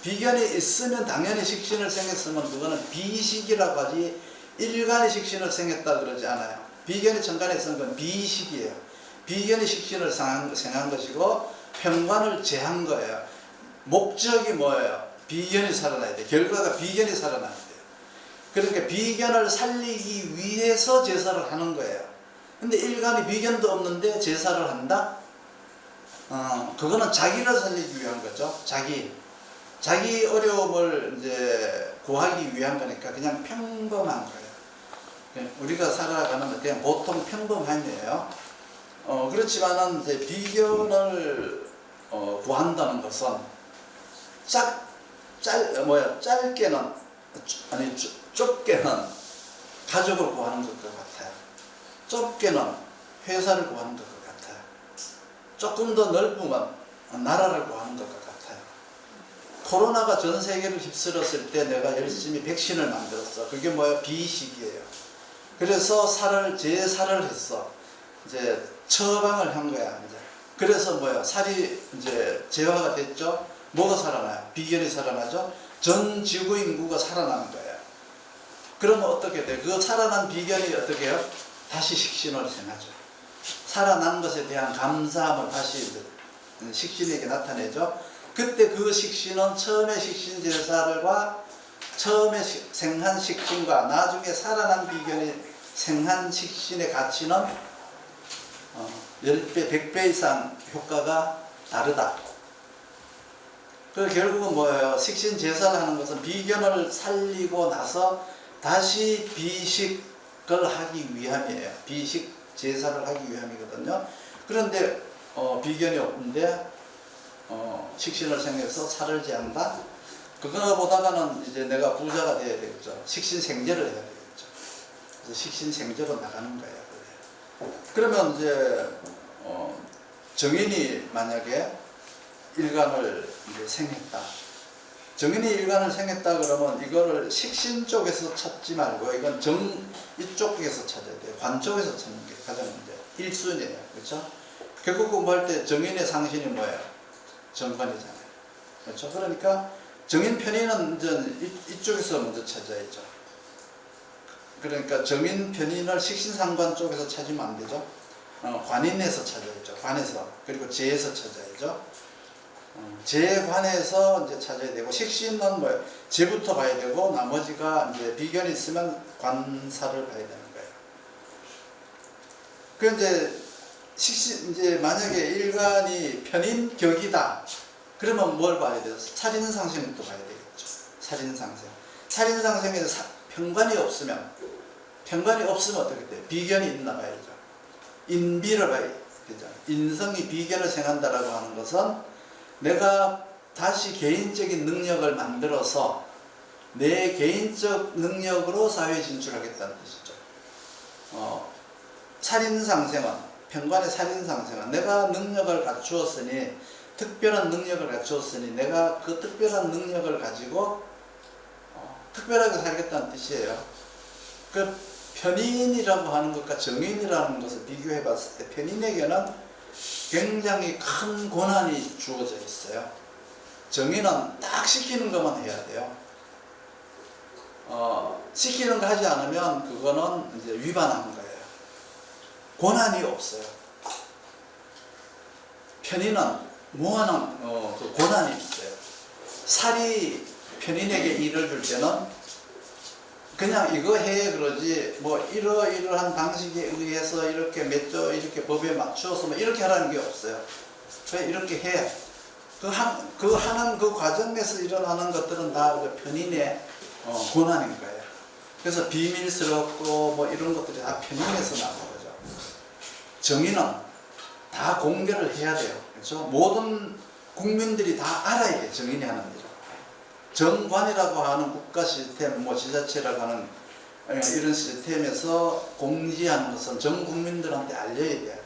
비견이 있으면 당연히 식신을 생했으면 그거는 비식이라고 하지 일간이 식신을 생했다 그러지 않아요. 비견이 천간에 있는 건 비식이에요. 비견이 식신을 생한 것이고 편관을 제한 거예요. 목적이 뭐예요? 비견이 살아나야 돼. 결과가 비견이 살아나야 돼요. 그러니까 비견을 살리기 위해서 제사를 하는 거예요. 근데 일간이 비견도 없는데 제사를 한다? 그거는 자기를 살리기 위한 거죠. 자기 어려움을 이제 구하기 위한 거니까 그냥 평범한 거예요. 우리가 살아가는 그냥 보통 평범함이에요. 그렇지만은 이제 비견을 구한다는 것은 짧게는 아니 좁게는 가족을 구하는 것 같아요. 좁게는 회사를 구하는 것 같아요. 조금 더 넓으면 나라를 구하는 것 같아요. 코로나가 전 세계를 휩쓸었을 때 내가 열심히 백신을 만들었어. 그게 뭐야? 비식이에요. 그래서 제사를 했어. 이제 처방을 한 거야. 이제. 그래서 뭐야? 살이 이제 재화가 됐죠. 뭐가 살아나요? 비견이 살아나죠. 전 지구 인구가 살아나는 거예요. 그러면 어떻게 돼? 그 살아난 비견이 어떻게 해요? 다시 식신을 생하죠. 살아난 것에 대한 감사함을 다시 식신에게 나타내죠. 그때 그 식신은 처음에 식신 제사를과 처음에 생한 식신과 나중에 살아난 비견이 생한 식신의 가치는 10배, 100배 이상 효과가 다르다. 그 결국은 뭐예요? 식신 제사를 하는 것은 비견을 살리고 나서 다시 비식을 하기 위함이에요. 비식 제사를 하기 위함이거든요. 그런데 비견이 없는데 식신을 생해서 살을 제한다? 그거보다는 이제 내가 부자가 돼야 되겠죠. 식신 생제를 해야 되겠죠. 그래서 식신 생제로 나가는 거예요. 그러면 이제 정인이 만약에 일간을 이제 생했다. 정인이 일간을 생했다 그러면 이거를 식신 쪽에서 찾지 말고 이건 이쪽에서 찾아야 돼요. 관 쪽에서 찾는 게 가장 이제 1순위예요. 그렇죠? 결국 공부할 때 정인의 상신이 뭐예요? 정관이잖아요. 그렇죠? 그러니까 정인 편인은 이제 이쪽에서 먼저 찾아야죠. 그러니까 정인 편인을 식신상관 쪽에서 찾으면 안 되죠. 관인에서 찾아야죠. 관에서. 그리고 재에서 찾아야죠. 재관에서 이제 찾아야 되고, 식신은 뭐예요? 재부터 봐야 되고, 나머지가 이제 비견이 있으면 관사를 봐야 되는 거예요. 그 이제 만약에 일간이 편인격이다. 그러면 뭘 봐야 돼요? 살인상생부터 봐야 되겠죠. 살인상생. 살인상생에서 편관이 없으면 어떻게 돼요? 비견이 있나 봐야죠. 인비를 봐야 되죠. 인성이 비견을 생한다라고 하는 것은 내가 다시 개인적인 능력을 만들어서 내 개인적 능력으로 사회에 진출하겠다는 뜻이죠. 살인상생은, 편관의 살인상생은 내가 능력을 갖추었으니, 특별한 능력을 갖추었으니 내가 그 특별한 능력을 가지고 특별하게 살겠다는 뜻이에요. 그 편인이라고 하는 것과 정인이라는 것을 비교해 봤을 때 편인에게는 굉장히 큰 고난이 주어져 있어요. 정인은 딱 시키는 것만 해야 돼요. 시키는 거 하지 않으면 그거는 이제 위반한 거예요. 고난이 없어요. 편인은 무한한 그 고난이 있어요. 살이 편인에게 일을 줄 때는 그냥 이거 해 그러지 뭐 이러한 방식에 의해서 이렇게 몇 조 이렇게 법에 맞추어서 뭐 이렇게 하라는 게 없어요. 그래 이렇게 해. 하는 그 과정에서 일어나는 것들은 다 편인의 고난인 거예요. 그래서 비밀스럽고 뭐 이런 것들이 다 편인에서 나온 거죠. 정의는 다 공개를 해야 돼요. 그렇죠? 모든 국민들이 다 알아야 돼요. 정인이 하는 거죠. 정관이라고 하는 국가 시스템, 뭐 지자체라고 하는 이런 시스템에서 공지하는 것은 전 국민들한테 알려야 돼요.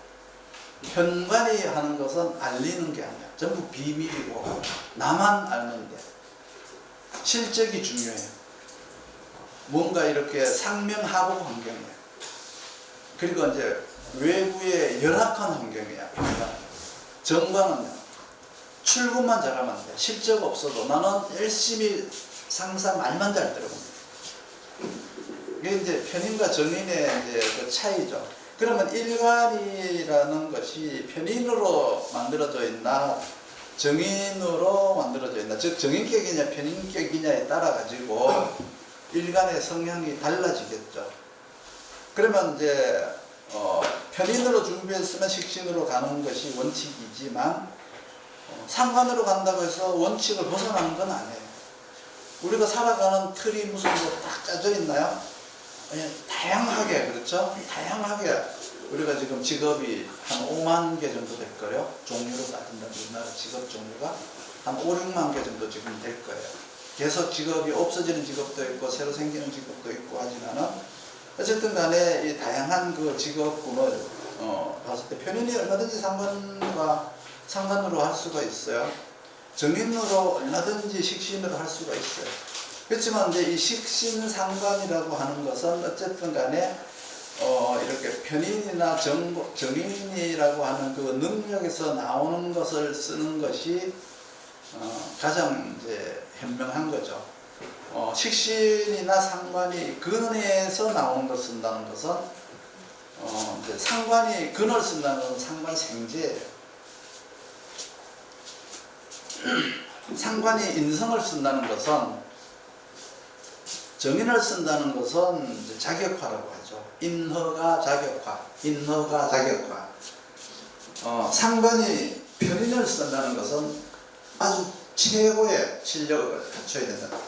편관이 하는 것은 알리는 게 아니야. 전부 비밀이고 나만 알면 돼. 실적이 중요해요. 뭔가 이렇게 상명하복 환경이에요. 그리고 이제 외부의 열악한 환경이야. 정관은 출근만 잘하면 돼. 실적 없어도 나는 열심히 상사 말만 잘 들어봅니다. 이게 이제 편인과 정인의 이제 그 차이죠. 그러면 일간이라는 것이 편인으로 만들어져 있나 정인으로 만들어져 있나, 즉 정인격이냐 편인격이냐에 따라 가지고 일간의 성향이 달라지겠죠. 그러면 이제 편인으로 준비했으면 식신으로 가는 것이 원칙이지만 상관으로 간다고 해서 원칙을 벗어나는 건 아니에요. 우리가 살아가는 틀이 무슨 딱 짜져 있나요? 다양하게, 그렇죠? 다양하게 우리가 지금 직업이 한 5만 개 정도 될 거예요. 종류로 따진다면 우리나라 직업 종류가 한 5, 6만 개 정도 지금 될 거예요. 계속 직업이 없어지는 직업도 있고 새로 생기는 직업도 있고 하지만은 어쨌든 간에 이 다양한 그 직업군을 봤을 때 편인이 얼마든지 상관으로 할 수가 있어요. 정인으로 얼마든지 식신으로 할 수가 있어요. 그렇지만 이제 이 식신상관이라고 하는 것은 어쨌든 간에 이렇게 편인이나 정인이라고 하는 그 능력에서 나오는 것을 쓰는 것이 가장 이제 현명한 거죠. 식신이나 상관이 근에서 나오는 걸 쓴다는 것은 이제 상관이 근을 쓴다는 것은 상관생제예요. 상관이 인성을 쓴다는 것은, 정인을 쓴다는 것은 이제 자격화라고 하죠. 인허가 자격화, 인허가 자격화. 상관이 편인을 쓴다는 것은 아주 최고의 실력을 갖춰야 된다는 거죠.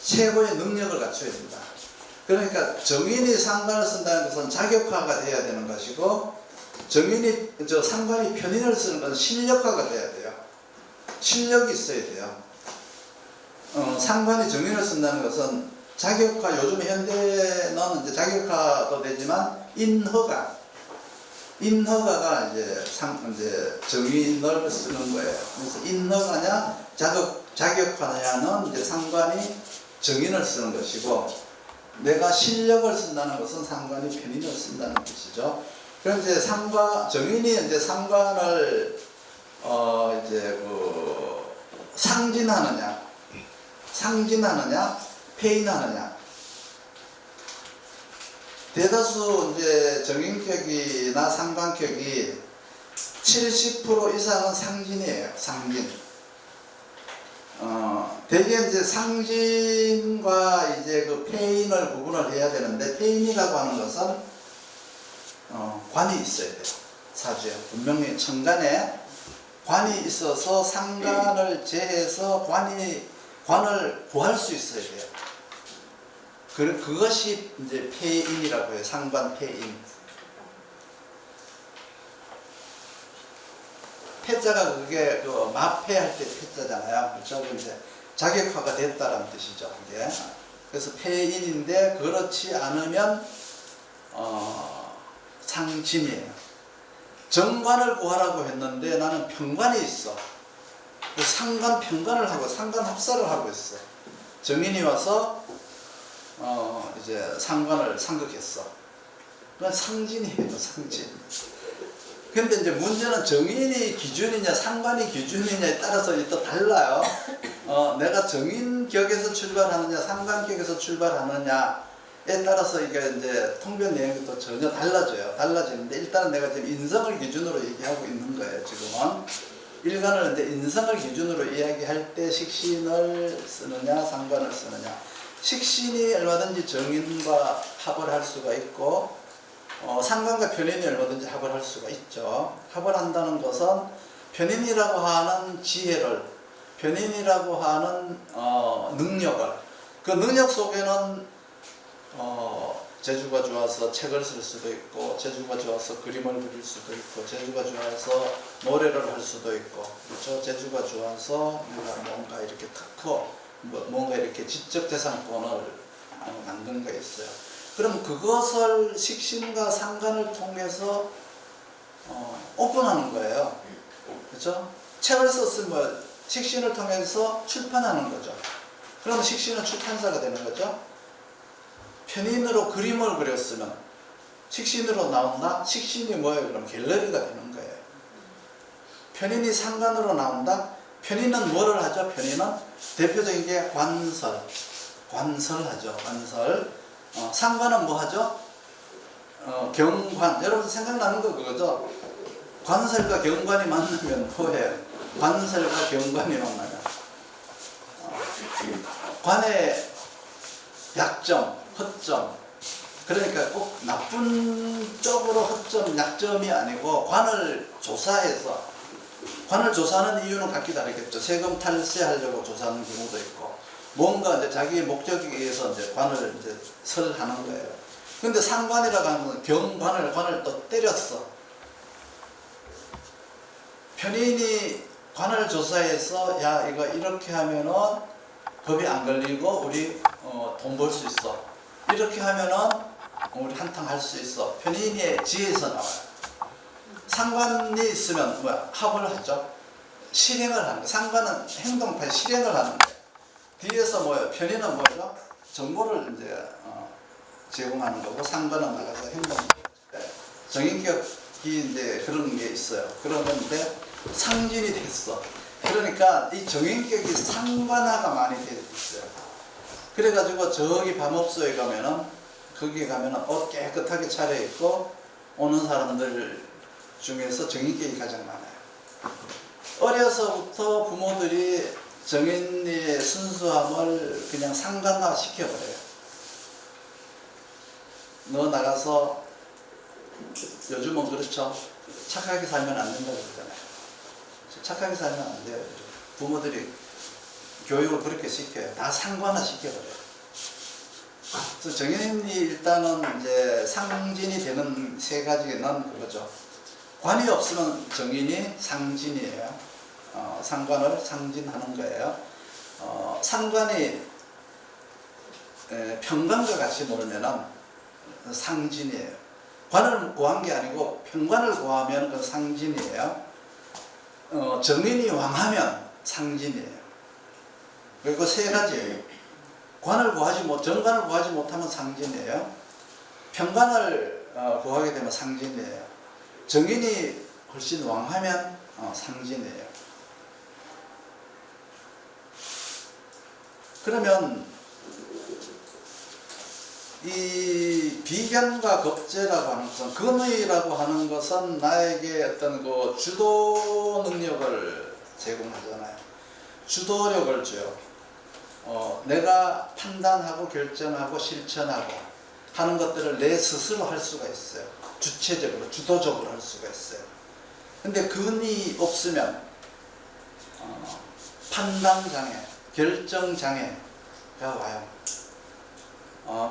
최고의 능력을 갖춰야 된다. 그러니까 정인이 상관을 쓴다는 것은 자격화가 돼야 되는 것이고, 상관이 편인을 쓰는 것은 실력화가 돼야 돼요. 실력이 있어야 돼요. 상관이 정인을 쓴다는 것은 자격화, 요즘 현대는 이제 자격화도 되지만 인허가가 이제 정인을 쓰는 거예요. 그래서 인허가냐 자격화냐는 이제 상관이 정인을 쓰는 것이고, 내가 실력을 쓴다는 것은 상관이 편인을 쓴다는 것이죠. 그럼 이제 정인이 이제 상관을 이제 상진하느냐, 폐인하느냐. 대다수 이제 정인격이나 상관격이 70% 이상은 상진이에요. 상진. 대개 이제 상진과 이제 그 폐인을 구분을 해야 되는데, 폐인이라고 하는 것은 관이 있어야 돼요. 사주에 분명히 천간에 관이 있어서 상관을 제해서 관을 구할 수 있어야 돼요. 그것이 이제 폐인이라고 해요. 상관 폐인. 폐자가 그게 그 마폐할 때 폐자잖아요. 그렇죠? 이제 자격화가 됐다라는 뜻이죠. 그게. 그래서 폐인인데 그렇지 않으면 상진이에요. 정관을 구하라고 했는데 나는 편관이 있어. 상관 편관을 하고 상관 합사를 하고 있어. 정인이 와서 이제 상관을 상극했어. 그건 상진이에요. 상진. 근데 이제 문제는 정인이 기준이냐 상관이 기준이냐에 따라서 또 달라요. 내가 정인격에서 출발하느냐 상관격에서 출발하느냐에 따라서 이게 이제 통변 내용이 또 전혀 달라지는데, 일단은 내가 지금 인성을 기준으로 얘기하고 있는 거예요. 지금은 일간을 이제 인성을 기준으로 이야기할 때 식신을 쓰느냐 상관을 쓰느냐. 식신이 얼마든지 정인과 합을 할 수가 있고, 상관과 편인이 얼마든지 합을 할 수가 있죠. 합을 한다는 것은 편인이라고 하는 지혜를, 편인이라고 하는 능력을, 그 능력 속에는 재주가 좋아서 책을 쓸 수도 있고, 재주가 좋아서 그림을 그릴 수도 있고, 재주가 좋아서 노래를 할 수도 있고, 그렇죠? 재주가 좋아서 뭔가 이렇게 뭔가 이렇게 지적재산권을 만든 게 있어요. 그럼 그것을 식신과 상관을 통해서 오픈하는 거예요. 그렇죠? 책을 썼으면 식신을 통해서 출판하는 거죠. 그러면 식신은 출판사가 되는 거죠. 편인으로 그림을 그렸으면 식신으로 나온다? 식신이 뭐예요? 그럼 갤러리가 되는 거예요. 편인이 상관으로 나온다? 편인은 뭐를 하죠? 편인은 대표적인 게 관설하죠. 관설. 상관은 뭐 하죠? 경관. 여러분 생각나는 거 그거죠? 관설과 경관이 만나면 뭐예요? 관설과 경관이 만나면 관의 약점, 허점. 그러니까 꼭 나쁜 쪽으로 허점, 약점이 아니고 관을 조사해서, 관을 조사하는 이유는 각기 다르겠죠. 세금 탈세하려고 조사하는 경우도 있고, 뭔가 이제 자기의 목적에 의해서 이제 관을 이제 설하는 거예요. 근데 상관이라고 하는 건 관을 또 때렸어. 편인이 관을 조사해서 야 이거 이렇게 하면은 법이 안 걸리고 우리 돈 벌 수 있어. 이렇게 하면은 우리 한탕 할 수 있어. 편인의 지혜에서 나와요. 상관이 있으면 뭐야? 합을 하죠. 실행을 하는 거. 상관은 행동판 실행을 하는 거예요. 뒤에서 뭐예요? 편인은 뭐죠? 정보를 이제 제공하는 거고, 상관은 나가서 행동. 정인격이 이제 그런 게 있어요. 그러는데 상진이 됐어. 그러니까 이 정인격이 상관화가 많이 되어 있어요. 그래가지고 저기 밤업소에 가면은, 거기 가면은 옷 깨끗하게 차려입고 오는 사람들 중에서 정인격이 가장 많아요. 어려서부터 부모들이 정인의 순수함을 그냥 상관화 시켜버려요. 너 나가서, 요즘은 그렇죠. 착하게 살면 안 된다고 그러잖아요. 착하게 살면 안 돼요. 부모들이 교육을 그렇게 시켜요. 다 상관화 시켜버려요. 그래서 정인이 일단은 이제 상진이 되는 세 가지는 그거죠. 관이 없으면 정인이 상진이에요. 상관을 상진하는 거예요. 상관이 평관과 같이 모르면은 상진이에요. 관을 구한 게 아니고 평관을 구하면 그 상진이에요. 정인이 왕하면 상진이에요. 그리고 세 가지예요. 관을 구하지 못, 정관을 구하지 못하면 상진이에요. 평관을 구하게 되면 상진이에요. 정인이 훨씬 왕하면 상진이에요. 그러면 이 비견과 겁재라고 하는 것은, 근의라고 하는 것은 나에게 어떤 그 주도 능력을 제공하잖아요. 주도력을 줘요. 내가 판단하고 결정하고 실천하고 하는 것들을 내 스스로 할 수가 있어요. 주체적으로, 주도적으로 할 수가 있어요. 근데 근이 없으면 판단장애, 결정장애가 와요.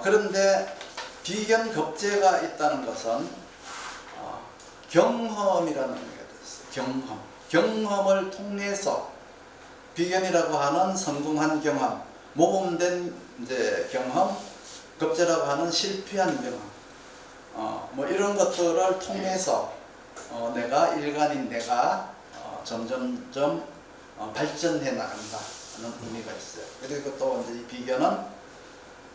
그런데 비견겁재가 있다는 것은 경험이라는 의미가 있어요. 경험을 통해서 비견이라고 하는 성공한 경험, 모범된 이제 경험, 겁재라고 하는 실패한 경험, 뭐 이런 것들을 통해서 내가 일간인 내가 점점점 발전해 나간다는 의미가 있어요. 그리고 또 이제 이 비견은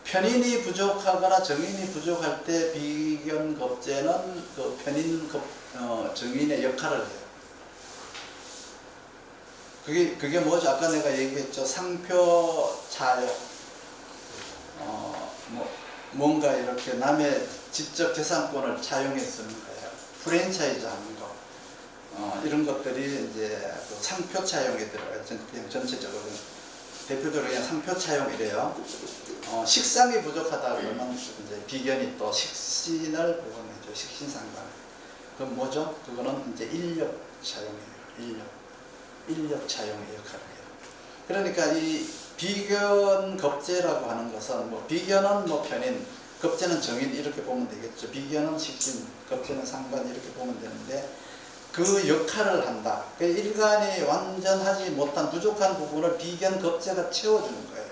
편인이 부족하거나 정인이 부족할 때 비견겁재는 그 정인의 역할을 해요. 그게 뭐죠? 아까 내가 얘기했죠. 상표차용. 뭔가 이렇게 남의 직접 재산권을 차용해 쓰는 거예요. 프랜차이즈 하는 거. 이런 것들이 이제 그 상표 차용에 들어가요. 그냥 전체적으로. 대표적으로 그냥 상표 차용이래요. 식상이 부족하다 그러면 이제 비견이 또 식신을 보건해줘. 식신상관. 그건 뭐죠? 그거는 이제 인력 차용이에요. 인력 차용의 역할을 해요. 그러니까 이 비견 겁재라고 하는 것은 뭐 비견은 뭐 편인, 겁재는 정인 이렇게 보면 되겠죠. 비견은 식신, 겁재는 상관 이렇게 보면 되는데 그 역할을 한다. 그 일간이 완전하지 못한 부족한 부분을 비견 겁재가 채워주는 거예요.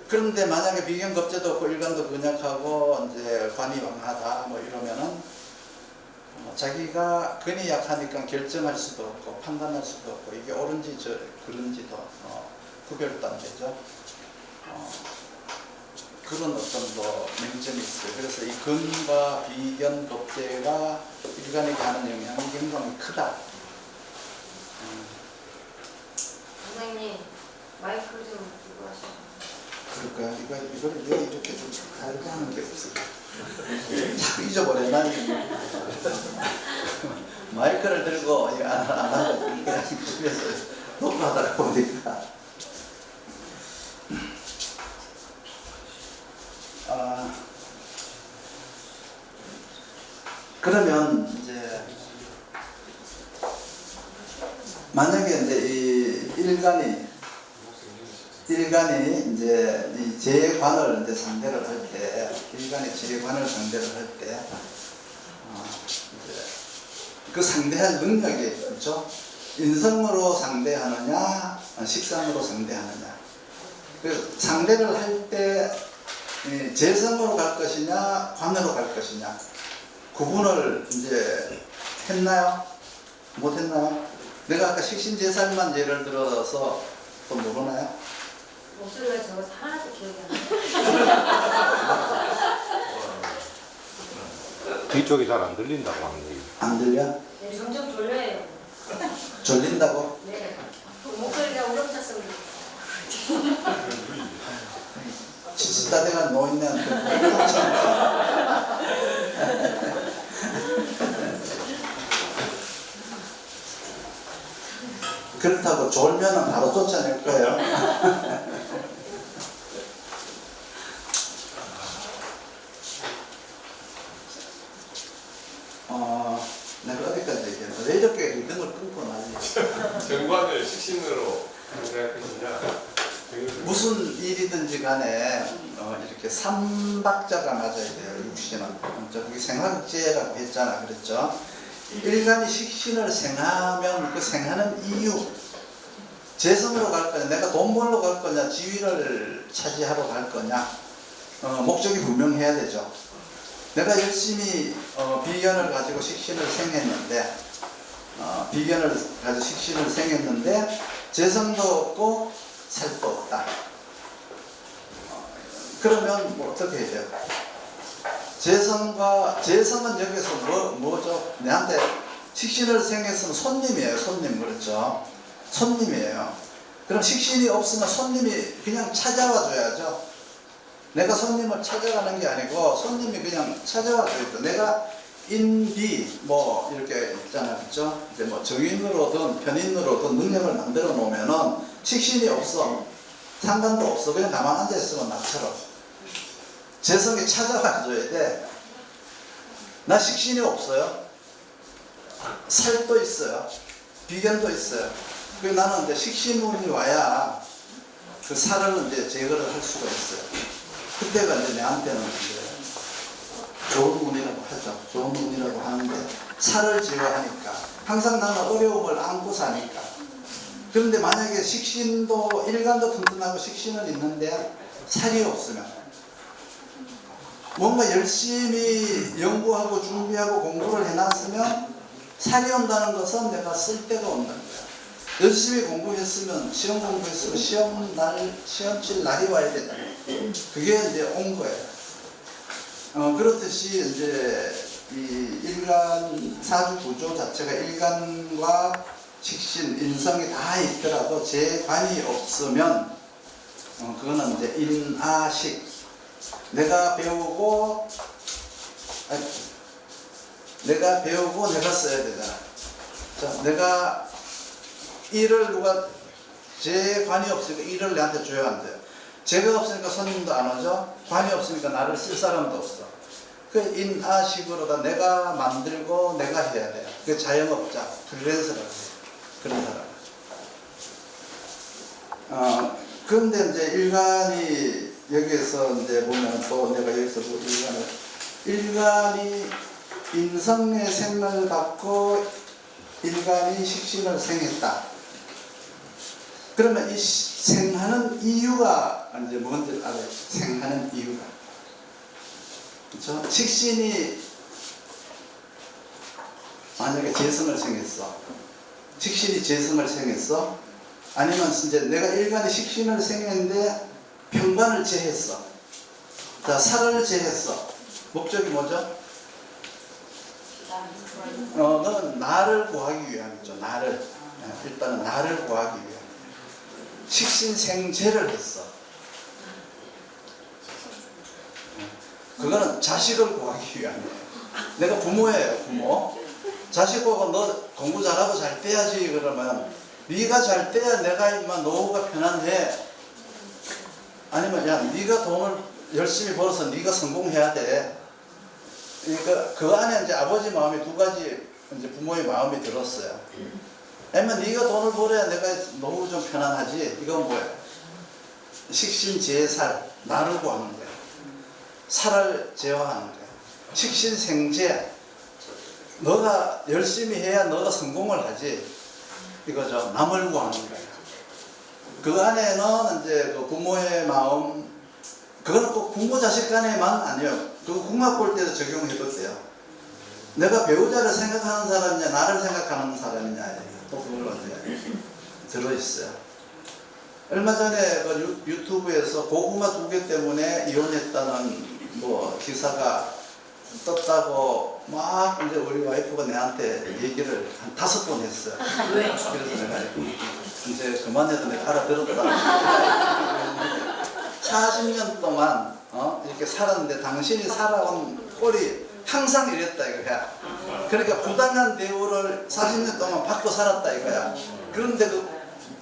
그런데 만약에 비견 겁재도 없고 일간도 근약하고 이제 관이 왕하다 뭐 이러면은 자기가 근이 약하니까 결정할 수도 없고 판단할 수도 없고 이게 옳은지 그른지도 구별도 안 되죠. 그런 어떤 뭐 맹점이 있어요. 그래서 이 근과 비견 겁재가 일간에게 하는 영향이 굉장히 크다. 선생님 마이크 좀 들고 하시죠. 그럴까요? 이걸 왜 이렇게 좀 다르게 하는 게 없을까? 자꾸 잊어버려. 난 마이크를 들고 이거 안 하고 그냥 집에서 녹화하다가 보니까 그러면 이제 만약에 이제 이 일간이 이제 이 재관을 이제 상대를 할 때, 일간이 재관을 상대를 할 때, 이제 그 상대할 능력이 그렇죠? 인성으로 상대하느냐, 식상으로 상대하느냐. 그 상대를 할 때 재성으로 갈 것이냐, 관으로 갈 것이냐. 구분을 이제 했나요? 못 했나요? 내가 아까 식신재살만 예를 들어서 또 모르나요? 목소리가 적어서 하나도 기억이 안 나요. 뒤쪽이 잘 안 들린다고 하는 얘기. 안 들려? 네, 점점 졸려요. 졸린다고? 네. 목소리가 우렁찼으면 치치다대가 노인네한테 그렇다고 졸면은 바로 쫓아낼 거예요. 내가 어디까지 얘기했나? 왜 이렇게 리듬을 끊고 나지? 정관을 식신으로 상대할 것이냐. 무슨 일이든지 간에 이렇게 삼박자가 맞아야 돼요. 육신은. 저기 생학제라고 했잖아. 그랬죠? 일간이 식신을 생하면 그 생하는 이유, 재성으로 갈 거냐, 내가 돈 벌러 갈 거냐, 지위를 차지하러 갈 거냐, 목적이 분명해야 되죠. 내가 열심히 비견을 가지고 식신을 생했는데, 재성도 없고 살도 없다. 그러면 뭐 어떻게 해야 돼요? 재성은 여기서 뭐죠? 내한테 식신을 생했으면 손님이에요. 손님. 그렇죠? 손님이에요. 그럼 식신이 없으면 손님이 그냥 찾아와 줘야죠. 내가 손님을 찾아가는 게 아니고 손님이 그냥 찾아와 줘야죠. 내가 인비 뭐 이렇게 있잖아요. 그렇죠? 이제 뭐 정인으로든 편인으로든 능력을 만들어 놓으면은 식신이 없어. 상관도 없어. 그냥 가만 앉아 있으면 나처럼. 재성이 찾아와 줘야 돼. 나 식신이 없어요. 살도 있어요. 비견도 있어요. 그래서 나는 이제 식신운이 와야 그 살을 이제 제거를 할 수가 있어요. 그때가 이제 내한테는 이제 좋은 운이라고 하죠. 좋은 운이라고 하는데 살을 제거하니까 항상 나는 어려움을 안고 사니까. 그런데 만약에 식신도 일간도 튼튼하고 식신은 있는데 살이 없으면 뭔가 열심히 연구하고 준비하고 공부를 해놨으면 살이 온다는 것은 내가 쓸 데가 온다는 거야. 열심히 공부했으면, 시험 공부했으면 시험 칠 날이 와야 되잖아. 그게 이제 온 거예요. 그렇듯이 이제 이 일간 사주 구조 자체가 일간과 식신, 인성이 다 있더라도 재관이 없으면 그거는 이제 인아식. 내가 배우고 내가 써야 되잖아. 자, 내가 일을 누가 재관이 없으니까 일을 내한테 줘야 안 돼요. 재가 없으니까 손님도 안 오죠. 관이 없으니까 나를 쓸 사람도 없어. 그 인아식으로다 내가 만들고 내가 해야 돼요. 그 자영업자, 프리랜서라고 해요. 그런 사람. 그런데 이제 일간이 여기에서 이제 보면 또 내가 여기서 일간이 인성의 생을 받고 일간이 식신을 생했다. 그러면 이 생하는 이유가 이제 뭔지 알아요? 생하는 이유가. 그렇죠? 식신이 만약에 재성을 생했어. 식신이 재성을 생했어. 아니면 이제 내가 일간이 식신을 생했는데 병관을 제했어. 자, 살을 제했어. 목적이 뭐죠? 너는 나를 구하기 위함이죠. 나를. 일단은 나를 구하기 위함. 식신생제를 했어. 그거는 자식을 구하기 위함이에요. 내가 부모예요, 부모. 자식 보고 너 공부 잘하고 잘 떼야지 그러면 네가 잘 떼야 내가 임마 노후가 편한데, 아니면 야 네가 돈을 열심히 벌어서 네가 성공해야 돼. 그러니까 그 안에 이제 아버지 마음이 두 가지 이제 부모의 마음이 들었어요. 아니면 네가 돈을 벌어야 내가 노후 좀 편안하지. 이건 뭐예요? 식신제살, 나를 구하는 거예요. 살을 제어하는 거예요. 식신생제, 너가 열심히 해야 너가 성공을 하지. 이거죠. 남을 구하는 거예요. 그 안에는 이제 그 부모의 마음, 그거는 꼭 부모 자식 간에만 아니에요. 그 궁합 볼 때도 적용해도 돼요. 내가 배우자를 생각하는 사람이냐, 나를 생각하는 사람이냐, 또 그걸로 이제 들어있어요. 얼마 전에 그 유튜브에서 고구마 2개 때문에 이혼했다는 뭐 기사가 떴다고 막 이제 우리 와이프가 내한테 얘기를 한 5번 했어요. 왜? 그래서 내가 이제 그만해도 내가 알아들었더라고. 40년 동안 이렇게 살았는데 당신이 살아온 꼴이 항상 이랬다 이거야. 그러니까 부당한 대우를 40년 동안 받고 살았다 이거야. 그런데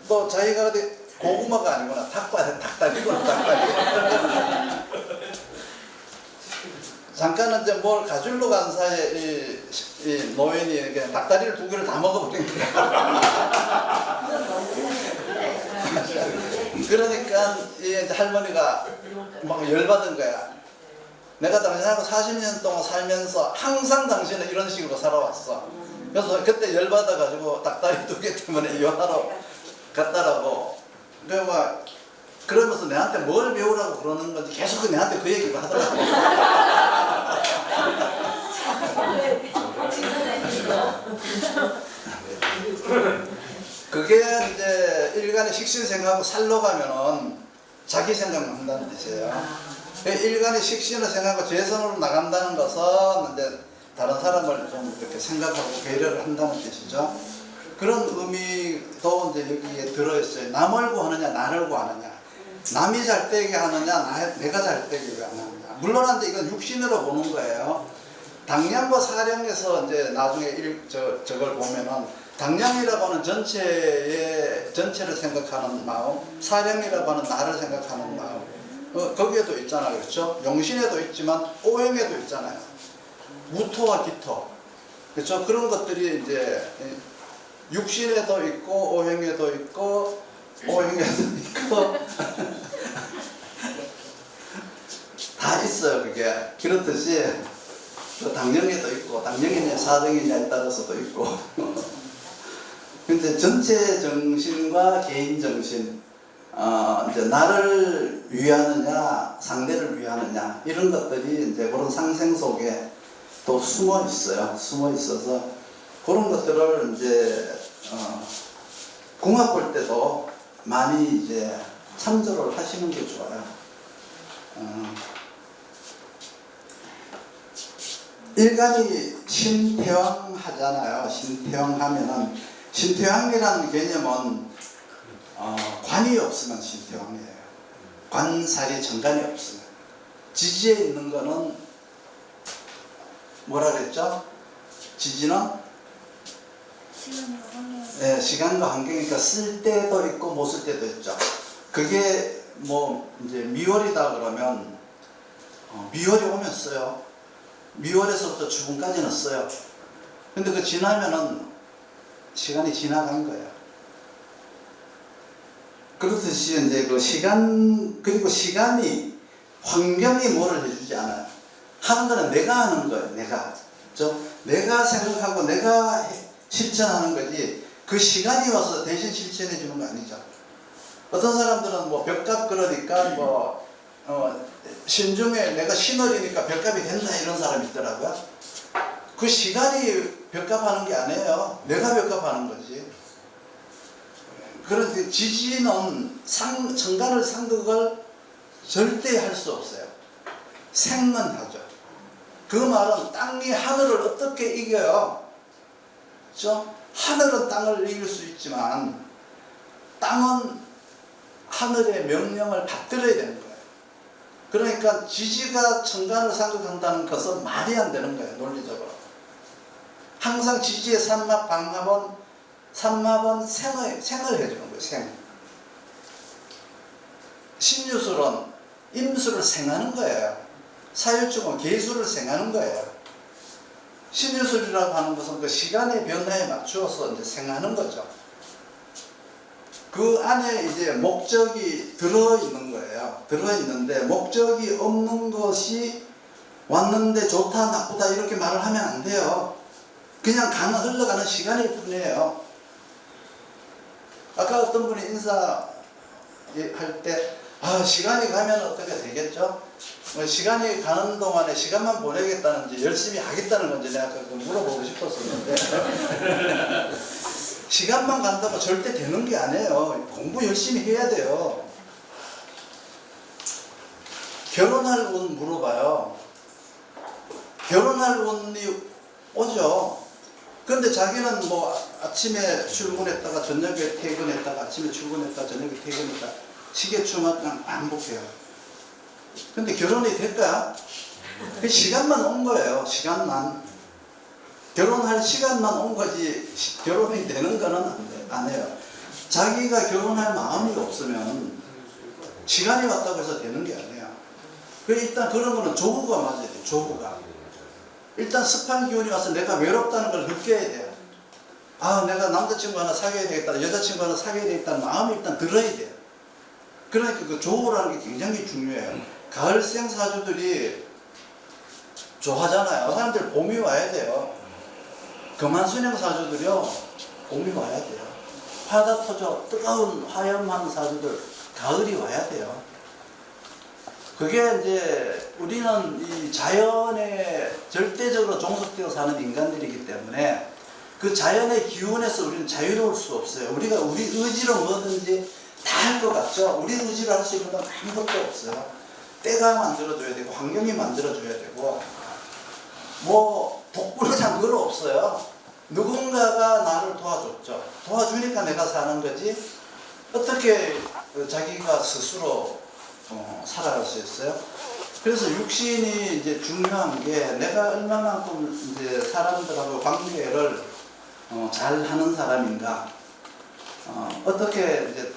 또 자기가 고구마가 아니구나. 닭다리구나. 닭다리. 잠깐 이제 뭘 가지러 간 사이에 이 노인이 이렇게 닭다리를 2개를 다 먹어버린 거야. 그러니까 이 할머니가 막 열받은 거야. 내가 당신하고 40년 동안 살면서 항상 당신은 이런 식으로 살아왔어. 그래서 그때 열받아가지고 닭다리 2개 때문에 이혼하러 갔다라고. 그러면서 내한테 뭘 배우라고 그러는 건지 계속 내한테 그 얘기를 하더라고. 그게 이제 일간의 식신생하고 살러 가면은 자기 생각만 한다는 뜻이에요. 일간의 식신을 생각하고 재선으로 나간다는 것은 이제 다른 사람을 좀 이렇게 생각하고 배려를 한다는 뜻이죠. 그런 의미도 이제 여기에 들어있어요. 남을 구하느냐, 나를 구하느냐. 남이 잘 되게 하느냐, 내가 잘 되게 하느냐. 물론 이제 이건 육신으로 보는 거예요. 당량과 사량에서 이제 나중에 저걸 보면은 당량이라고 하는 전체를 생각하는 마음, 사량이라고 하는 나를 생각하는 마음, 거기에도 있잖아요. 그렇죠? 용신에도 있지만 오행에도 있잖아요. 무토와 기토. 그렇죠? 그런 것들이 이제 육신에도 있고 오행에도 있고 오행에도 있고 다 있어요. 그게 그렇듯이 또 당령에도 있고 당령이냐 사령이냐에 따라서도 있고 근데 전체 정신과 개인 정신 이제 나를 위하느냐 상대를 위하느냐 이런 것들이 이제 그런 상생 속에 또 숨어 있어요. 숨어 있어서 그런 것들을 이제 궁합 볼 때도 많이 이제 참조를 하시는 게 좋아요. 일간이 신태왕 하잖아요. 신태왕 하면은 신태왕이라는 개념은 관이 없으면 신태왕이에요. 관살이 정관이 없으면. 지지에 있는 거는 뭐라 그랬죠? 지지는 네, 시간과 환경이니까 쓸 때도 있고 못 쓸 때도 있죠. 그게 뭐 이제 미월이다 그러면 미월이 오면 써요. 미월에서부터 주분까지는 써요. 근데 그 지나면은 시간이 지나간 거예요. 그렇듯이 이제 그 시간, 그리고 시간이 환경이 뭐를 해주지 않아요. 하는 거는 내가 하는 거예요. 내가 생각하고 내가 실천하는 거지 그 시간이 와서 대신 실천해 주는 거 아니죠. 어떤 사람들은 뭐 벽값 그러니까 뭐 신중에 내가 신월이니까 벽값이 된다 이런 사람이 있더라고요. 그 시간이 벽값하는 게 아니에요. 내가 벽값하는 거지. 그런데 지지는 천간을 상극을 절대 할 수 없어요. 생은 하죠. 그 말은 땅이 하늘을 어떻게 이겨요? 그렇죠? 하늘은 땅을 이길 수 있지만 땅은 하늘의 명령을 받들어야 되는 거예요. 그러니까 지지가 천간을 상극한다는 것은 말이 안 되는 거예요, 논리적으로. 항상 지지의 삼합, 삼합은 생을 해주는 거예요, 생. 신유술은 임수를 생하는 거예요. 사유축은 계수를 생하는 거예요. 신유술이라고 하는 것은 그 시간의 변화에 맞추어서 이제 생하는 거죠. 그 안에 이제 목적이 들어있는 거예요. 들어있는데 목적이 없는 것이 왔는데 좋다 나쁘다 이렇게 말을 하면 안 돼요. 그냥 흘러가는 시간일 뿐이에요. 아까 어떤 분이 인사할 때 시간이 가면 어떻게 되겠죠? 시간이 가는 동안에 시간만 보내겠다는지 열심히 하겠다는 건지 내가 물어보고 싶었었는데 시간만 간다고 절대 되는 게 아니에요. 공부 열심히 해야 돼요. 결혼할 운 물어봐요. 결혼할 운이 오죠. 근데 자기는 뭐 아침에 출근했다가 저녁에 퇴근했다가 아침에 출근했다가 저녁에 퇴근했다가 시계추만 그냥 반복해요. 근데 결혼이 될까? 그 시간만 온 거예요. 시간만. 결혼할 시간만 온 거지 결혼이 되는 거는 안 해요. 자기가 결혼할 마음이 없으면 시간이 왔다고 해서 되는 게 아니에요. 일단 그런 거는 조후가 맞아야 돼요. 조후가. 일단 습한 기운이 와서 내가 외롭다는 걸 느껴야 돼요. 내가 남자친구 하나 사귀어야 되겠다, 여자친구 하나 사귀어야 되겠다는 마음이 일단 들어야 돼요. 그러니까 그 조후라는 게 굉장히 중요해요. 가을생 사주들이 좋아하잖아요. 사람들 봄이 와야 돼요. 금한순형 사주들이요, 봄이 와야 돼요. 화다토죠, 뜨거운 화염한 사주들, 가을이 와야 돼요. 그게 이제 우리는 이 자연에 절대적으로 종속되어 사는 인간들이기 때문에 그 자연의 기운에서 우리는 자유로울 수 없어요. 우리가 우리 의지로 뭐든지 다 할 것 같죠? 우리 의지로 할 수 있는 건 아무것도 없어요. 때가 만들어줘야 되고 환경이 만들어줘야 되고 뭐 독불장 그건 없어요. 누군가가 나를 도와줬죠. 도와주니까 내가 사는 거지 어떻게 자기가 스스로 살아갈 수 있어요? 그래서 육신이 이제 중요한 게 내가 얼마만큼 이제 사람들하고 관계를 잘 하는 사람인가, 어떻게 이제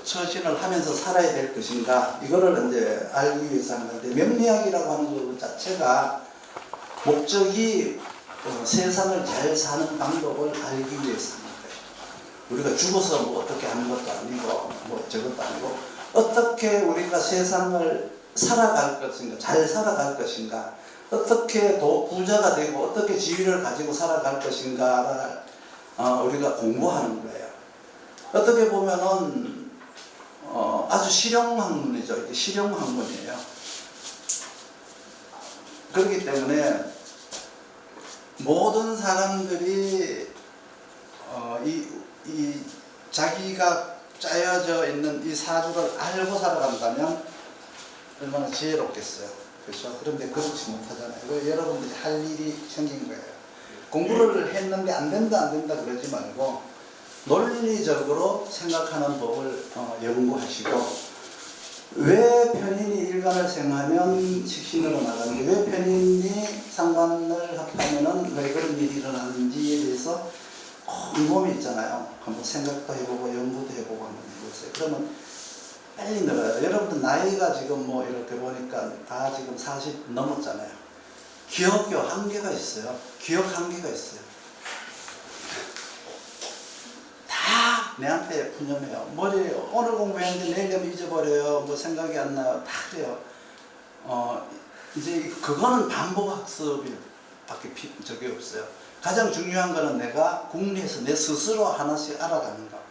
처신을 하면서 살아야 될 것인가, 이거를 이제 알기 위해서 하는 건데, 명리학이라고 하는 것 자체가 목적이 세상을 잘 사는 방법을 알기 위해서 하는 거예요. 우리가 죽어서 뭐 어떻게 하는 것도 아니고, 뭐 저것도 아니고, 어떻게 우리가 세상을 살아갈 것인가, 잘 살아갈 것인가, 어떻게 부자가 되고 어떻게 지위를 가지고 살아갈 것인가를 우리가 공부하는 거예요. 어떻게 보면은 아주 실용학문이죠. 이게 실용학문이에요. 그렇기 때문에 모든 사람들이 이 자기가 짜여져 있는 이 사주를 알고 살아간다면 얼마나 지혜롭겠어요. 그렇죠? 그런데 그렇지 못하잖아요. 여러분들이 할 일이 생긴 거예요. 공부를 했는데 안 된다 그러지 말고 논리적으로 생각하는 법을 연구하시고, 왜 편인이 일간을 생하면 식신으로 나가는지, 왜 편인이 상관을 합하면 왜 그런 일이 일어나는지에 대해서 궁금이 있잖아요. 한번 생각도 해보고 연구도 해보고 한번 해보세요. 그러면 빨리 늘어요. 여러분들 나이가 지금 뭐 이렇게 보니까 다 지금 40 넘었잖아요. 기억이 한계가 있어요. 기억 한계가 있어요. 다 내한테 푸념해요. 머리 오늘 공부했는데 내일 되면 잊어버려요. 뭐 생각이 안 나요. 다 그래요. 이제 그거는 반복 학습밖에 적이 없어요. 가장 중요한 거는 내가 궁리해서 내 스스로 하나씩 알아가는 거.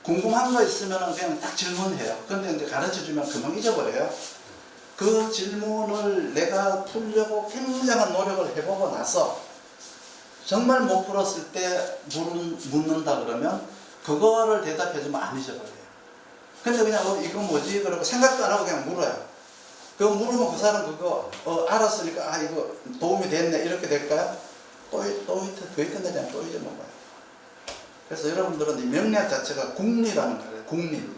궁금한 거 있으면 그냥 딱 질문해요. 근데 이제 가르쳐 주면 금방 잊어버려요. 그 질문을 내가 풀려고 굉장한 노력을 해보고 나서 정말 못 풀었을 때 묻는다 그러면 그거를 대답해주면 안 잊어버려요. 근데 그냥 이거 뭐지? 그러고 생각도 안 하고 그냥 물어요. 그거 물으면 그 사람 그거 알았으니까 이거 도움이 됐네 이렇게 될까요? 또 있던데 또 잊어먹어요. 그래서 여러분들은 이 명리학 자체가 궁리라는 거예요. 궁리.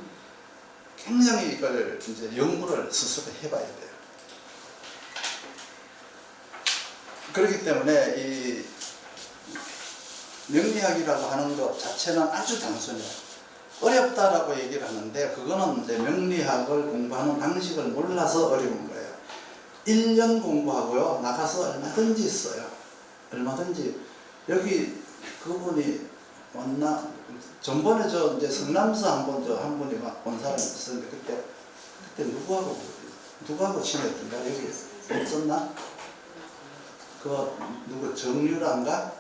굉장히 이걸 이제 연구를 스스로 해봐야 돼요. 그렇기 때문에 이 명리학이라고 하는 것 자체는 아주 단순해요. 어렵다라고 얘기를 하는데 그거는 이제 명리학을 공부하는 방식을 몰라서 어려운 거예요. 1년 공부하고요. 나가서 얼마든지 써요. 얼마든지. 여기 그분이 왔나? 전번에 저 이제 성남서 한번 한 분이 온 사람이 있었는데 그때 누구하고 친했던가? 여기 없었나? 그 누구 정유라인가?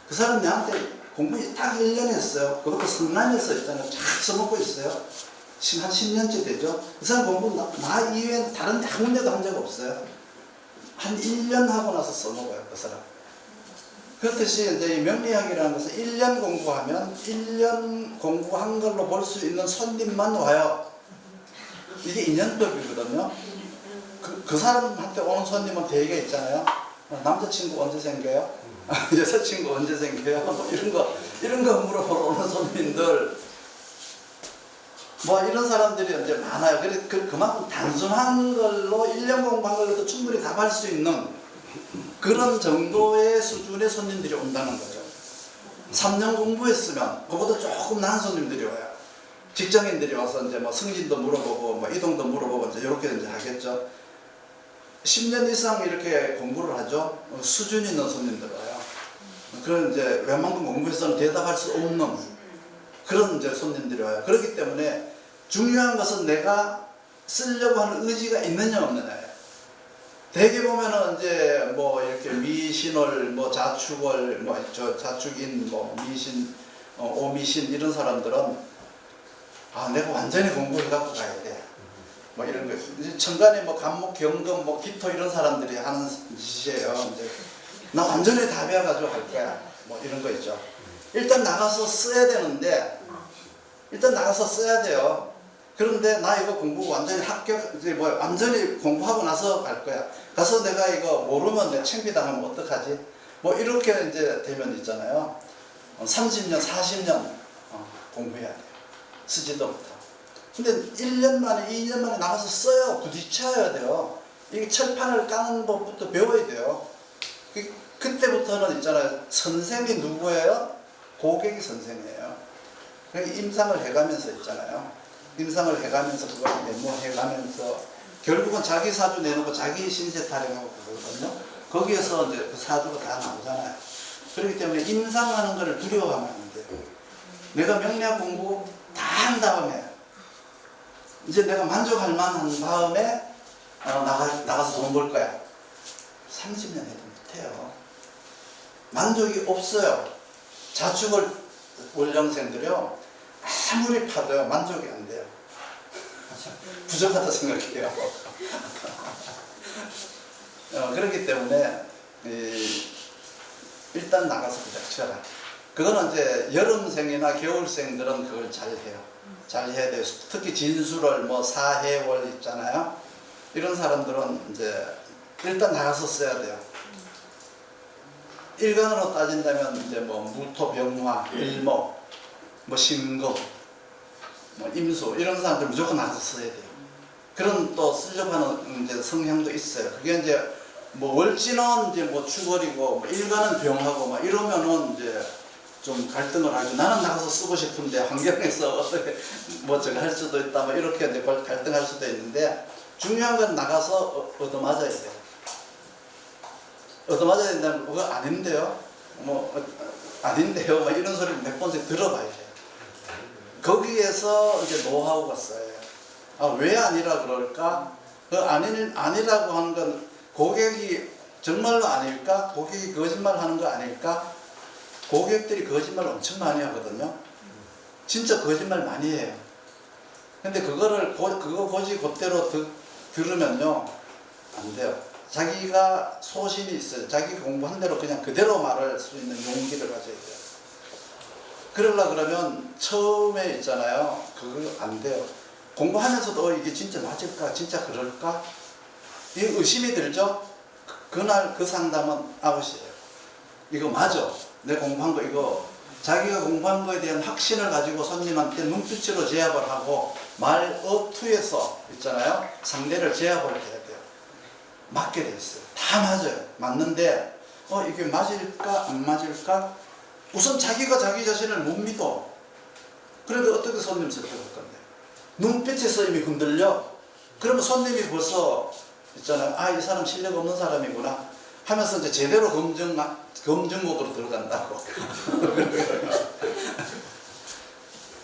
그 사람 내한테 공부 딱 1년 했어요. 그것도 성남에서 있잖아요. 쫙 써먹고 있어요. 한 10년째 되죠. 그 사람 공부 나 이외엔 다른 데 한 군데도 한 적 없어요. 한 1년 하고 나서 써먹어요. 그 사람. 그렇듯이 이제 이 명리학이라는 것은 1년 공부하면 1년 공부한 걸로 볼 수 있는 손님만 와요. 이게 인연법이거든요. 그 사람한테 오는 손님은 대개 있잖아요. 남자친구 언제 생겨요? 여자친구 언제 생겨요? 뭐 이런 거 물어보러 오는 손님들, 뭐 이런 사람들이 이제 많아요. 그만큼 단순한 걸로 1년 공부한 걸로도 충분히 답할 수 있는 그런 정도의 수준의 손님들이 온다는 거죠. 3년 공부했으면 그보다 조금 나은 손님들이 와요. 직장인들이 와서 이제 뭐 승진도 물어보고 뭐 이동도 물어보고 이제 이렇게 이제 하겠죠. 10년 이상 이렇게 공부를 하죠. 수준 있는 손님들 와요. 그런 이제 웬만큼 공부해서는 대답할 수 없는 그런 이제 손님들이 와요. 그렇기 때문에 중요한 것은 내가 쓰려고 하는 의지가 있느냐 없느냐예요. 대개 보면은 이제 뭐 이렇게 미신월, 뭐 자축월, 뭐 저 자축인, 뭐 미신, 오미신 이런 사람들은 내가 완전히 공부해 갖고 가야 돼. 뭐 이런 거. 천간에 뭐 간목, 경금, 뭐 기토 이런 사람들이 하는 짓이에요. 이제 나 완전히 다 배워가지고 할 거야. 뭐 이런 거 있죠. 일단 나가서 써야 되는데, 일단 나가서 써야 돼요. 그런데 나 이거 공부 완전히 뭐 완전히 공부하고 나서 갈 거야. 가서 내가 이거 모르면 내가 창피당하면 어떡하지? 뭐 이렇게 이제 되면 있잖아요. 30년, 40년 공부해야 돼요. 쓰지도 못하고. 근데 1년 만에, 2년 만에 나가서 써요. 부딪혀야 돼요. 이게 철판을 까는 법부터 배워야 돼요. 그때부터는 있잖아요. 선생이 누구예요? 고객이 선생이에요. 임상을 해가면서 있잖아요. 임상을 해가면서 그걸 메모해가면서 결국은 자기 사주 내놓고 자기 신세 타령하고 그러거든요. 거기에서 이제 그 사주가 다 나오잖아요. 그렇기 때문에 임상하는 것을 두려워하면 안 돼요. 내가 명리학 공부 다 한 다음에 이제 내가 만족할 만한 다음에 나가서 돈 벌 거야. 30년 해도 못해요. 만족이 없어요. 자축을 원령생들이요. 아무리 파도요. 만족이 안 돼요. 부족하다 생각해요. 그렇기 때문에 일단 나가서 그냥 쳐라. 그거는 이제 여름생이나 겨울생들은 그걸 잘 해요. 잘 해야 돼요. 특히 진술월, 뭐 사해월 있잖아요. 이런 사람들은 이제 일단 나가서 써야 돼요. 일간으로 따진다면 이제 뭐 무토, 병화, 일목, 뭐 신금, 뭐 임수 이런 사람들 무조건 나가서 써야 돼요. 그런 또 쓰려고 하는 이제 성향도 있어요. 그게 이제 뭐 월지는 이제 뭐 축월이고 뭐 일간은 병하고 막 이러면은 이제 좀 갈등을 하고 나는 나가서 쓰고 싶은데 환경에서 어떻게 뭐 저거 할 수도 있다 뭐 이렇게 이제 갈등할 수도 있는데 중요한 건 나가서 얻어맞아야 돼요. 얻어맞아야 된다면 그거 아닌데요. 뭐 아닌데요. 막 이런 소리를 몇 번씩 들어봐야 돼요. 거기에서 이제 노하우가 써요. 왜 아니라 그럴까? 그 아니라고 하는 건 고객이 정말로 아닐까? 고객이 거짓말 하는 거 아닐까? 고객들이 거짓말 엄청 많이 하거든요. 진짜 거짓말 많이 해요. 근데 그거 고지 그대로 들으면요, 안 돼요. 자기가 소신이 있어요. 자기 공부한 대로 그냥 그대로 말할 수 있는 용기를 가져야 돼요. 그러려고 그러면 처음에 있잖아요. 그거 안 돼요. 공부하면서도 이게 진짜 맞을까? 진짜 그럴까? 이 의심이 들죠? 그날 그 상담은 아웃이에요. 이거 맞아. 내 공부한 거 이거. 자기가 공부한 거에 대한 확신을 가지고 손님한테 눈빛으로 제압을 하고 말 어투에서 있잖아요. 상대를 제압을 해야 돼요. 맞게 돼 있어요. 다 다 맞아요. 맞는데 이게 맞을까 안 맞을까? 우선 자기가 자기 자신을 못 믿어. 그래도 어떻게 손님 설득할 건데? 눈빛에서 이미 흔들려. 그러면 손님이 벌써 있잖아요. 아, 이 사람 실력 없는 사람이구나 하면서 이제 제대로 검증목으로 들어간다고.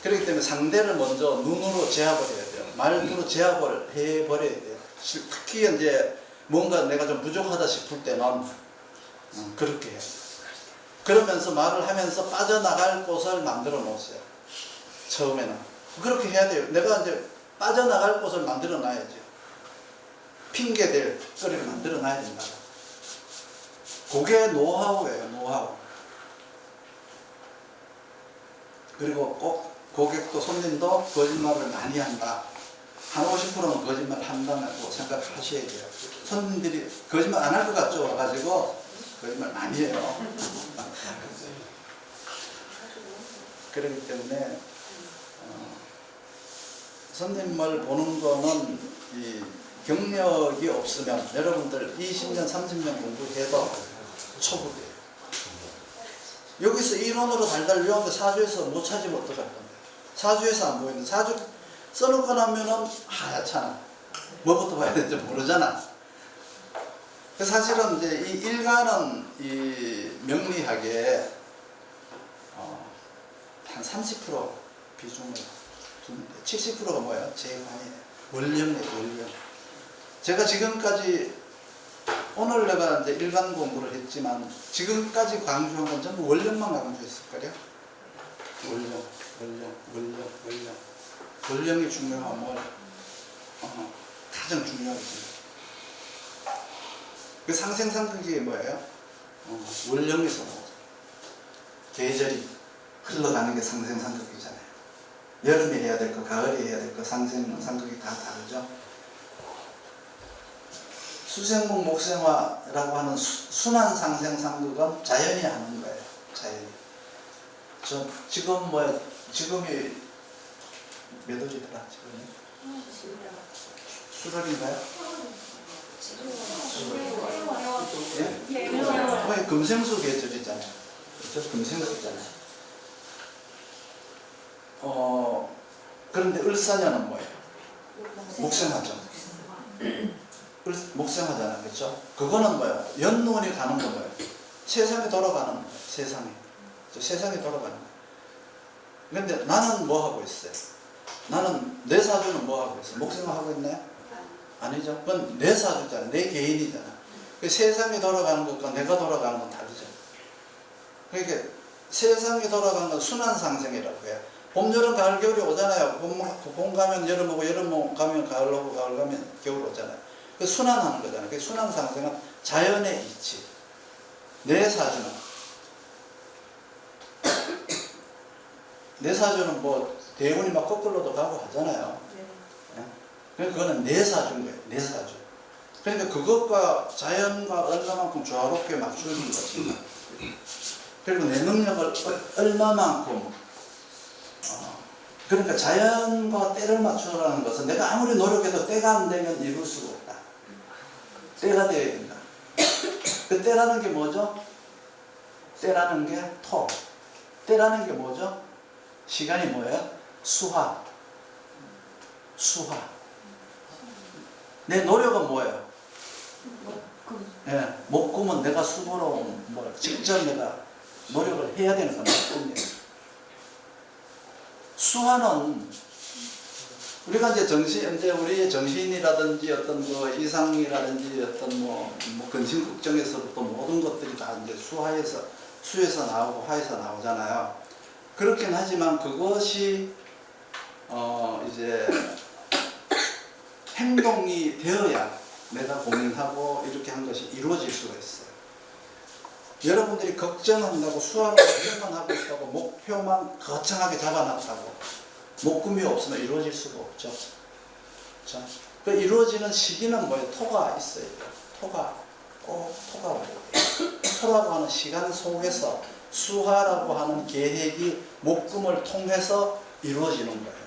그렇기 때문에 상대를 먼저 눈으로 제압을 해야 돼요. 말로 제압을 해버려야 돼요. 특히 이제 뭔가 내가 좀 부족하다 싶을 때는 그렇게 해요. 그러면서 말을 하면서 빠져나갈 곳을 만들어 놓으세요. 처음에는. 그렇게 해야 돼요. 내가 이제 빠져나갈 곳을 만들어 놔야죠. 핑계댈 거리를 만들어 놔야 된다. 그게 노하우예요. 노하우. 그리고 꼭 고객도 손님도 거짓말을 많이 한다. 한 50%는 거짓말 한다고 생각하셔야 돼요. 손님들이 거짓말 안 할 것 같죠? 와가지고 거짓말 많이 해요. 그렇기 때문에 손님을 보는 거는 이 경력이 없으면 여러분들 20년, 30년 공부해도 초보돼요. 여기서 이론으로 달달 외우는데 사주에서 못 찾으면 어떡할 건데. 사주에서 안 보이는데 사주 써놓고 나면은 하얗잖아. 뭐부터 봐야 되는지 모르잖아. 사실은 이제 이 일간은 이 명리학에 한 30% 비중을 두는데 70%가 뭐예요? 재관이에요. 원령이에요. 원령. 제가 지금까지 오늘 내가 이제 일간 공부를 했지만 지금까지 강조한 건 전부 원령만 강조했을걸요? 원령, 원령, 원령, 원령. 원령이 중요한 뭘 가장 중요하지. 그 상생상극이 뭐예요? 원령에서 계절이 흘러가는 게 상생상극이잖아요. 여름에 해야 될 거, 가을에 해야 될 거, 상생상극이 다 다르죠. 수생목 목생화라고 하는 순환 상생상극은 자연이 하는 거예요. 자연이. 저 지금 지금이 몇 월이더라? 지금이? 수월인가요? 예? 왜 금생수 계절이잖아요. 그렇죠? 금생수잖아요. 그런데 을사년은 뭐예요? 목생화죠. 목생화잖아요. 그렇죠? 그거는 뭐예요? 연운이 가는 거 뭐예요? 세상에 돌아가는 거예요. 세상에 돌아가는 거예요. 그런데 나는 뭐 하고 있어요? 나는 내 사주는 뭐 하고 있어요? 목생화 하고 있나요? 아니죠. 그건 내 사주잖아. 내 개인이잖아. 세상이 돌아가는 것과 내가 돌아가는 건 다르죠. 그러니까 세상이 돌아가는 건 순환상생이라고 해요. 봄, 여름, 가을, 겨울이 오잖아요. 봄 가면 여름 오고, 여름 가면 가을 오고, 가을 가면 겨울 오잖아요. 그 순환하는 거잖아요. 그 순환상생은 자연의 이치. 내 사주는 내 사주는 뭐 대운이 막 거꾸로도 가고 하잖아요. 그러니까 그거는 내 사주인 거예요. 내 사주. 그러니까 그것과 자연과 얼마만큼 조화롭게 맞추는 거지. 그리고 내 능력을 얼마만큼 그러니까 자연과 때를 맞추라는 것은 내가 아무리 노력해도 때가 안 되면 이룰 수가 없다. 때가 되어야 된다. 그 때라는 게 뭐죠? 때라는 게 토. 때라는 게 뭐죠? 시간이 뭐예요? 수화. 수화. 내 노력은 뭐예요? 예, 목금은 내가 수고로 직접 내가 노력을 해야 되는 건 목금이에요. 수화는 우리가 이제 우리의 정신이라든지 어떤 뭐 이상이라든지 어떤 뭐 근심걱정에서부터 모든 것들이 다 이제 수에서 나오고 화에서 나오잖아요. 그렇긴 하지만 그것이 이제 행동이 되어야 내가 고민하고 이렇게 한 것이 이루어질 수가 있어요. 여러분들이 걱정한다고 수화로 걱정만 하고 있다고 목표만 거창하게 잡아놨다고 목금이 없으면 이루어질 수가 없죠. 자, 그 이루어지는 시기는 뭐예요? 토가 있어야 돼요. 토가 와야 돼요. 토라고 하는 시간 속에서 수화라고 하는 계획이 목금을 통해서 이루어지는 거예요.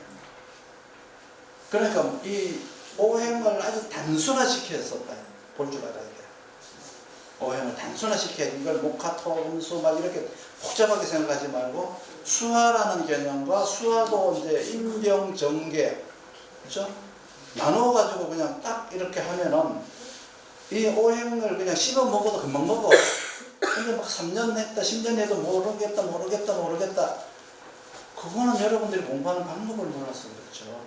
그러니까 이 오행을 아주 단순화시켜서 볼 줄 알아야 돼요. 오행을 단순화시켜야 돼. 이걸 목화토금수 막 이렇게 복잡하게 생각하지 말고 수화라는 개념과 수화도 이제 인병정계, 그렇죠? 나눠가지고 그냥 딱 이렇게 하면은 이 오행을 그냥 씹어 먹어도 금방 먹어. 근데 막 3년 했다 10년 해도 모르겠다 그거는 여러분들이 공부하는 방법을 몰라서 그렇죠.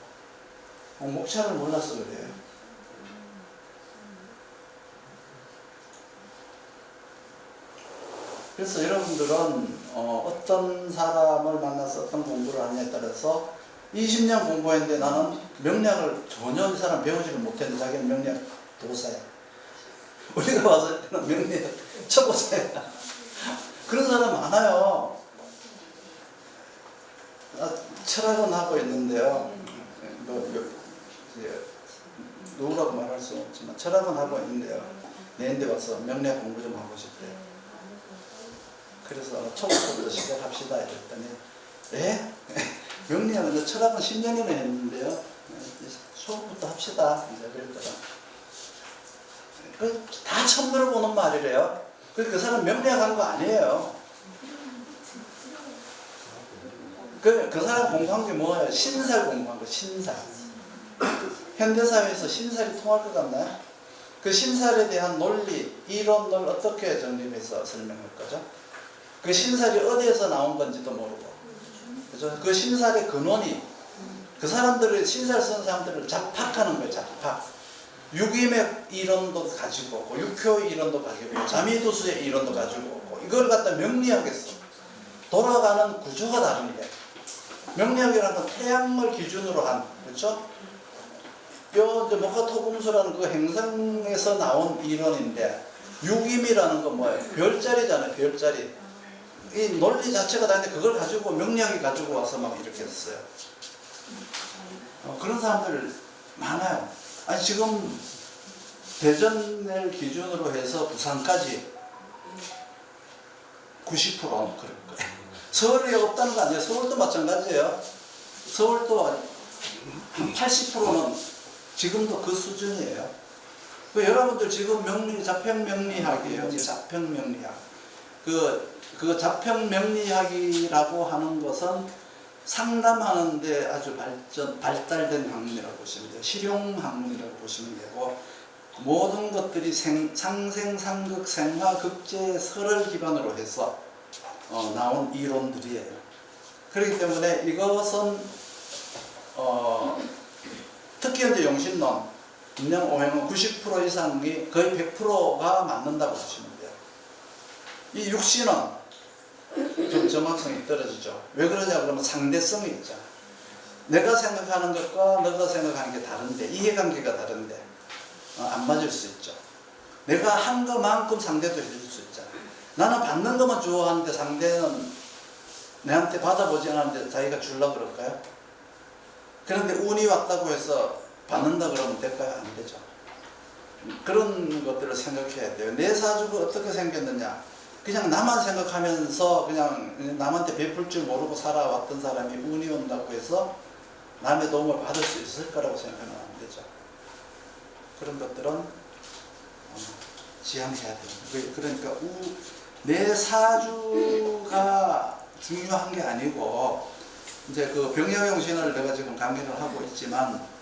목차를 몰라서 그래요. 그래서 여러분들은 어떤 사람을 만나서 어떤 공부를 하느냐에 따라서 20년 공부했는데 나는 명리학을 전혀 이 사람 배우지를 못했는데 자기는 명리학 도사야. 우리가 와서 때는 명리학 초보자야. 그런 사람 많아요. 철학은 하고 있는데요. 누구라고 말할 수 없지만 철학은 하고 있는데요. 내인데 와서 명리학 공부 좀 하고 싶대요. 그래서 초보부터 시작합시다 이랬더니 예? 명리학은 철학은 10년이나 했는데요. 초보부터 합시다 이제 그랬더라. 다 처음 들어보는 말이래요. 그 사람 명리학 한 거 아니에요. 그 사람 공부한 게 뭐예요? 신살 공부한 거, 신살. 현대사회에서 신살이 통할 것 같나요? 그 신살에 대한 논리, 이론을 어떻게 정립해서 설명할 거죠? 그 신살이 어디에서 나온 건지도 모르고, 그죠? 그 신살의 근원이, 그 사람들을, 신살 쓴 사람들을 잡학하는 거예요, 잡학. 유기맥 이론도 가지고 오고, 육효 이론도 가지고 오고, 자미도수의 이론도 가지고 오고, 이걸 갖다 명리하겠어. 돌아가는 구조가 다른데. 명리학이라는 건 태양을 기준으로 한, 그렇죠? 요 목화토금수라는 그 행성에서 나온 이론인데, 유기미라는 건 뭐예요? 별자리잖아요, 별자리. 이 논리 자체가 다른데 그걸 가지고 명리학이 가지고 와서 막 이렇게 했어요. 그런 사람들 많아요. 아니 지금 대전을 기준으로 해서 부산까지 90%는 그럴 거예요. 서울에 없다는 거 아니에요. 서울도 마찬가지예요. 서울도 한 80%는 지금도 그 수준이에요. 여러분들 지금 자평명리학이에요. 자평명리학. 그 자평명리학이라고 하는 것은 상담하는데 아주 발달된 학문이라고 보시면 돼요. 실용학문이라고 보시면 되고, 모든 것들이 상생상극 생화극제 설을 기반으로 해서 나온 이론들이에요. 그렇기 때문에 이것은 특히 이제 용신론, 인명오행은 90% 이상이 거의 100%가 맞는다고 보시면 돼요. 이 육신은 좀 정확성이 떨어지죠. 왜 그러냐 그러면 상대성이 있잖아. 내가 생각하는 것과 너가 생각하는 게 다른데, 이해관계가 다른데 안 맞을 수 있죠. 내가 한 것만큼 상대도 해줄 수 있잖아. 나는 받는 것만 좋아하는데 상대는 내한테 받아보지 않았는데 자기가 주려고 그럴까요? 그런데 운이 왔다고 해서 받는다 그러면 될까요? 안 되죠. 그런 것들을 생각해야 돼요. 내 사주가 어떻게 생겼느냐, 그냥 나만 생각하면서 그냥 남한테 베풀 줄 모르고 살아왔던 사람이 운이 온다고 해서 남의 도움을 받을 수 있을 거라고 생각하면 안 되죠. 그런 것들은 지양해야 돼요. 그러니까 내 사주가 중요한 게 아니고, 이제 그 병약용신을 내가 지금 강의를 하고 있지만,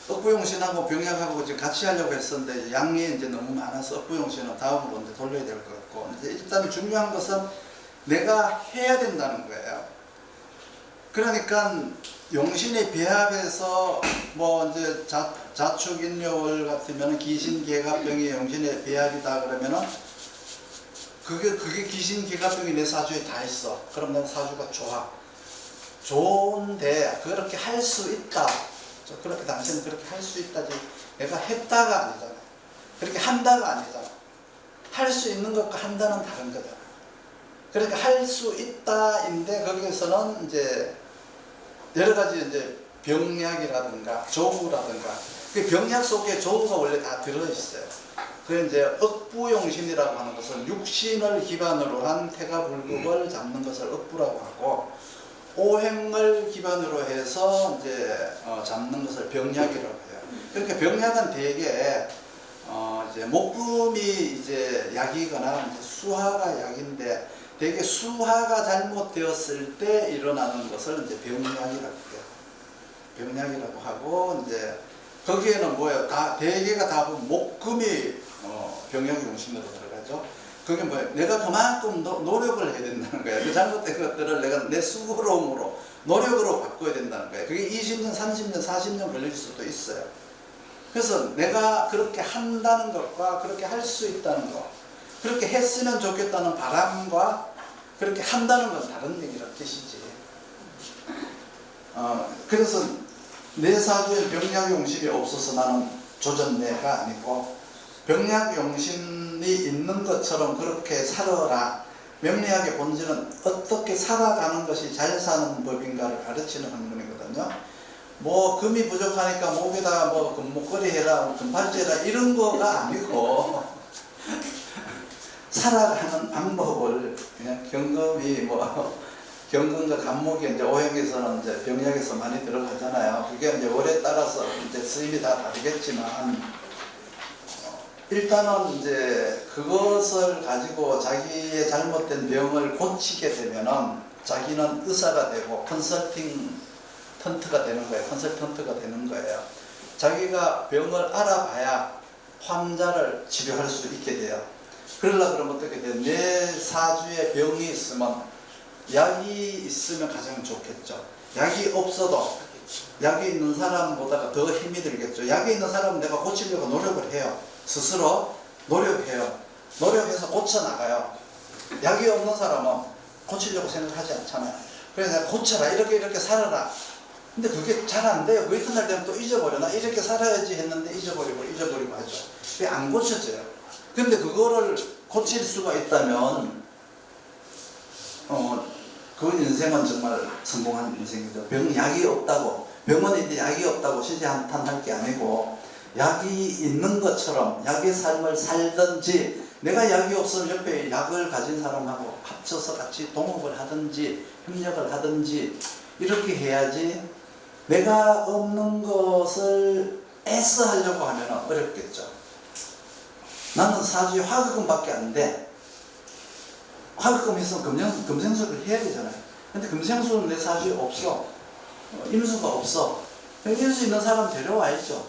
억부용신하고 병약하고 지금 같이 하려고 했었는데 양이 이제 너무 많아서 억부용신은 다음으로 이제 돌려야 될 것 같고, 이제 일단 중요한 것은 내가 해야 된다는 거예요. 그러니까 용신이 배합해서 뭐 이제 자축인묘월 같으면 기신개갑병이 용신의 배합이다 그러면은 그게 기신개갑병이 내 사주에 다 있어. 그럼 난 사주가 좋아. 좋은데 그렇게 할 수 있다. 그렇게 당신은 그렇게 할 수 있다지, 내가 했다가 아니잖아. 그렇게 한다가 아니잖아. 할 수 있는 것과 한다는 다른 거잖아. 그러니까 할 수 있다인데 거기에서는 이제 여러 가지 이제 병약이라든가 조구라든가, 그 병약 속에 조구가 원래 다 들어있어요. 그 이제 억부용신이라고 하는 것은 육신을 기반으로 한 태가불급을 잡는 것을 억부라고 하고, 오행을 기반으로 해서 이제 잡는 것을 병약이라고 해요. 그러니까 병약은 대개 이제 목금이 이제 약이거나 이제 수화가 약인데 되게 수화가 잘못되었을 때 일어나는 것을 이제 병약이라고 해요. 병약이라고 하고 이제 거기에는 뭐예요? 다 대개가 다 목금이 병약의 용신으로 들어가죠. 그게 뭐예요? 내가 그만큼 노력을 해야 된다는 거예요. 그 잘못된 것들을 내가 내 수고로움으로 노력으로 바꿔야 된다는 거예요. 그게 20년, 30년, 40년 걸릴 수도 있어요. 그래서 내가 그렇게 한다는 것과 그렇게 할 수 있다는 것, 그렇게 했으면 좋겠다는 바람과 그렇게 한다는 건 다른 얘기라는 뜻이지. 그래서 내 사주에 병약용신이 없어서 나는 조전내가 아니고 병약용신이 있는 것처럼 그렇게 살아라. 명리학의 본질은 어떻게 살아가는 것이 잘 사는 법인가를 가르치는 학문이거든요. 뭐 금이 부족하니까 목에다가 뭐 금목걸이 해라, 금팔찌 해라 이런 거가 아니고 살아가는 방법을 그냥 경금이 뭐 경금과 간목이 이제 오행에서는 이제 병약에서 많이 들어가잖아요. 그게 이제 월에 따라서 이제 쓰임이 다 다르겠지만 일단은 이제 그것을 가지고 자기의 잘못된 병을 고치게 되면은 자기는 의사가 되고 컨설턴트가 되는 거예요. 컨설턴트가 되는 거예요. 자기가 병을 알아봐야 환자를 치료할 수 있게 돼요. 그러려고 그러면 어떻게 돼요? 내 사주에 병이 있으면 약이 있으면 가장 좋겠죠. 약이 없어도 약이 있는 사람보다 더 힘이 들겠죠. 약이 있는 사람은 내가 고치려고 노력을 해요. 스스로 노력해요. 노력해서 고쳐나가요. 약이 없는 사람은 고치려고 생각하지 않잖아요. 그래서 내가 고쳐라, 이렇게 살아라. 근데 그게 잘 안 돼요. 그 이튿날 되면 또 잊어버려. 나 이렇게 살아야지 했는데 잊어버리고 하죠. 그게 안 고쳐져요. 근데 그거를 고칠 수가 있다면 그 인생은 정말 성공한 인생이죠. 약이 없다고, 병원에 약이 없다고 시시한탄할 게 아니고 약이 있는 것처럼 약의 삶을 살든지, 내가 약이 없으면 옆에 약을 가진 사람하고 합쳐서 같이 동업을 하든지 협력을 하든지 이렇게 해야지. 내가 없는 것을 애써 하려고 하면 어렵겠죠. 나는 사주에 화극금밖에 안 돼. 화극금 있으면 금생수를 해야 되잖아요. 근데 금생수는 내 사주에 없어. 임수가 없어. 임수 있는 사람 데려와야죠.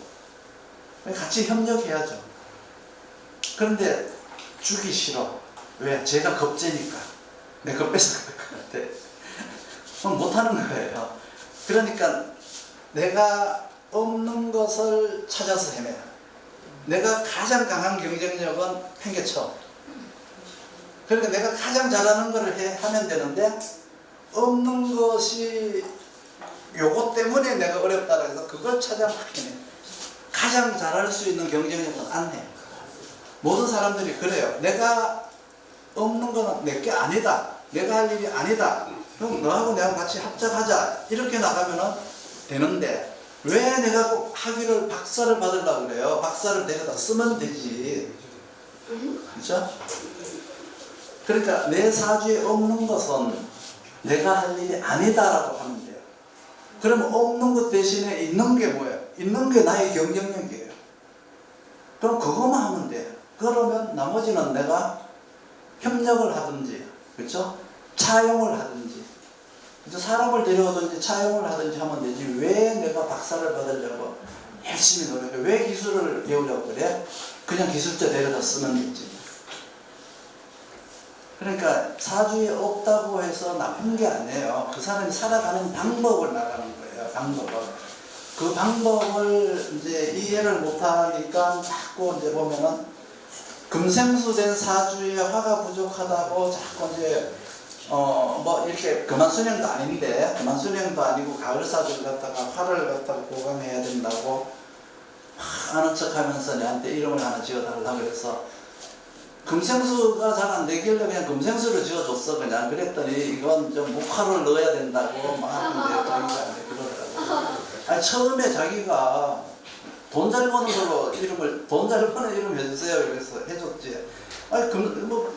같이 협력해야죠. 그런데 주기 싫어. 왜? 제가 겁재니까. 내가 뺏어갈 것 같아. 그럼 못하는 거예요. 그러니까 내가 없는 것을 찾아서 헤매라. 내가 가장 강한 경쟁력은 팽개쳐. 그러니까 내가 가장 잘하는 것을 하면 되는데 없는 것이 요것 때문에 내가 어렵다고 해서 그걸 찾아 막히네. 가장 잘할 수 있는 경쟁력은 안 해. 모든 사람들이 그래요. 내가 없는 거는 내게 아니다. 내가 할 일이 아니다. 그럼 너하고 내가 같이 합작하자. 이렇게 나가면 되는데 왜 내가 꼭 학위를 박사를 받으려고 그래요? 박사를 데려다 쓰면 되지. 그렇죠? 그러니까 내 사주에 없는 것은 내가 할 일이 아니다라고 하면 돼요. 그러면 없는 것 대신에 있는 게 뭐예요? 있는 게 나의 경쟁력이에요. 그럼 그것만 하면 돼요. 그러면 나머지는 내가 협력을 하든지, 그렇죠? 차용을 하든지, 사람을 데려오든지 차용을 하든지 하면 되지. 왜 내가 박사를 받으려고 열심히 노력해? 왜 기술을 배우려고 그래? 그냥 기술자 데려다 쓰면 되지. 그러니까 사주에 없다고 해서 나쁜 게 아니에요. 그 사람이 살아가는 방법을 나가는 거예요. 방법을. 그 방법을 이제 이해를 못하니까 자꾸 이제 보면은 금생수된 사주에 화가 부족하다고 자꾸 이제 뭐 이렇게 금한순형도 아닌데, 금한순형도 아니고 가을사주를 갖다가 화를 갖다가 보강해야 된다고 막 아는 척 하면서 내한테 이름을 하나 지어달라고 그래서 금생수가 잘 안 되길래 그냥 금생수를 지어줬어. 그냥 그랬더니 이건 좀 목화를 넣어야 된다고 막 하는데 자기가 그러더라고요. 아니 처음에 자기가 돈 잘 버는 걸로 이름을, 돈 잘 버는 이름 해주세요 그래서 해줬지. 아니 뭐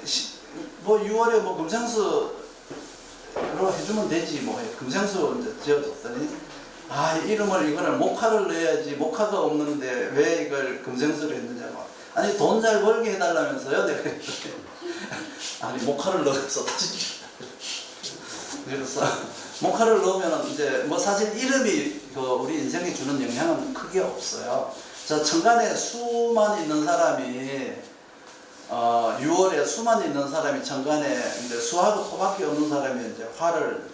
6월에 뭐 금생수로 해주면 되지 뭐. 금생수 이제 지어줬더니 이름을 이거를 목화를 넣어야지, 목화가 없는데 왜 이걸 금생수로 했느냐고. 아니 돈 잘 벌게 해달라면서요? 내가 그랬더니 아니 모카를 넣어서 다시 그래서 모카를 넣으면 이제 뭐 사실 이름이 그 우리 인생에 주는 영향은 크게 없어요. 자, 천간에 수만 있는 사람이 6월에 수만 있는 사람이 천간에 이제 수하고 토밖에 없는 사람이 이제 화를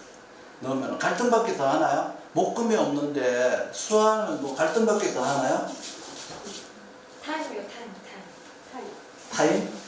넣으면 갈등밖에 더 하나요? 목금이 없는데 수하는 뭐 갈등밖에 더 하나요? 타임이요 타임. 타임?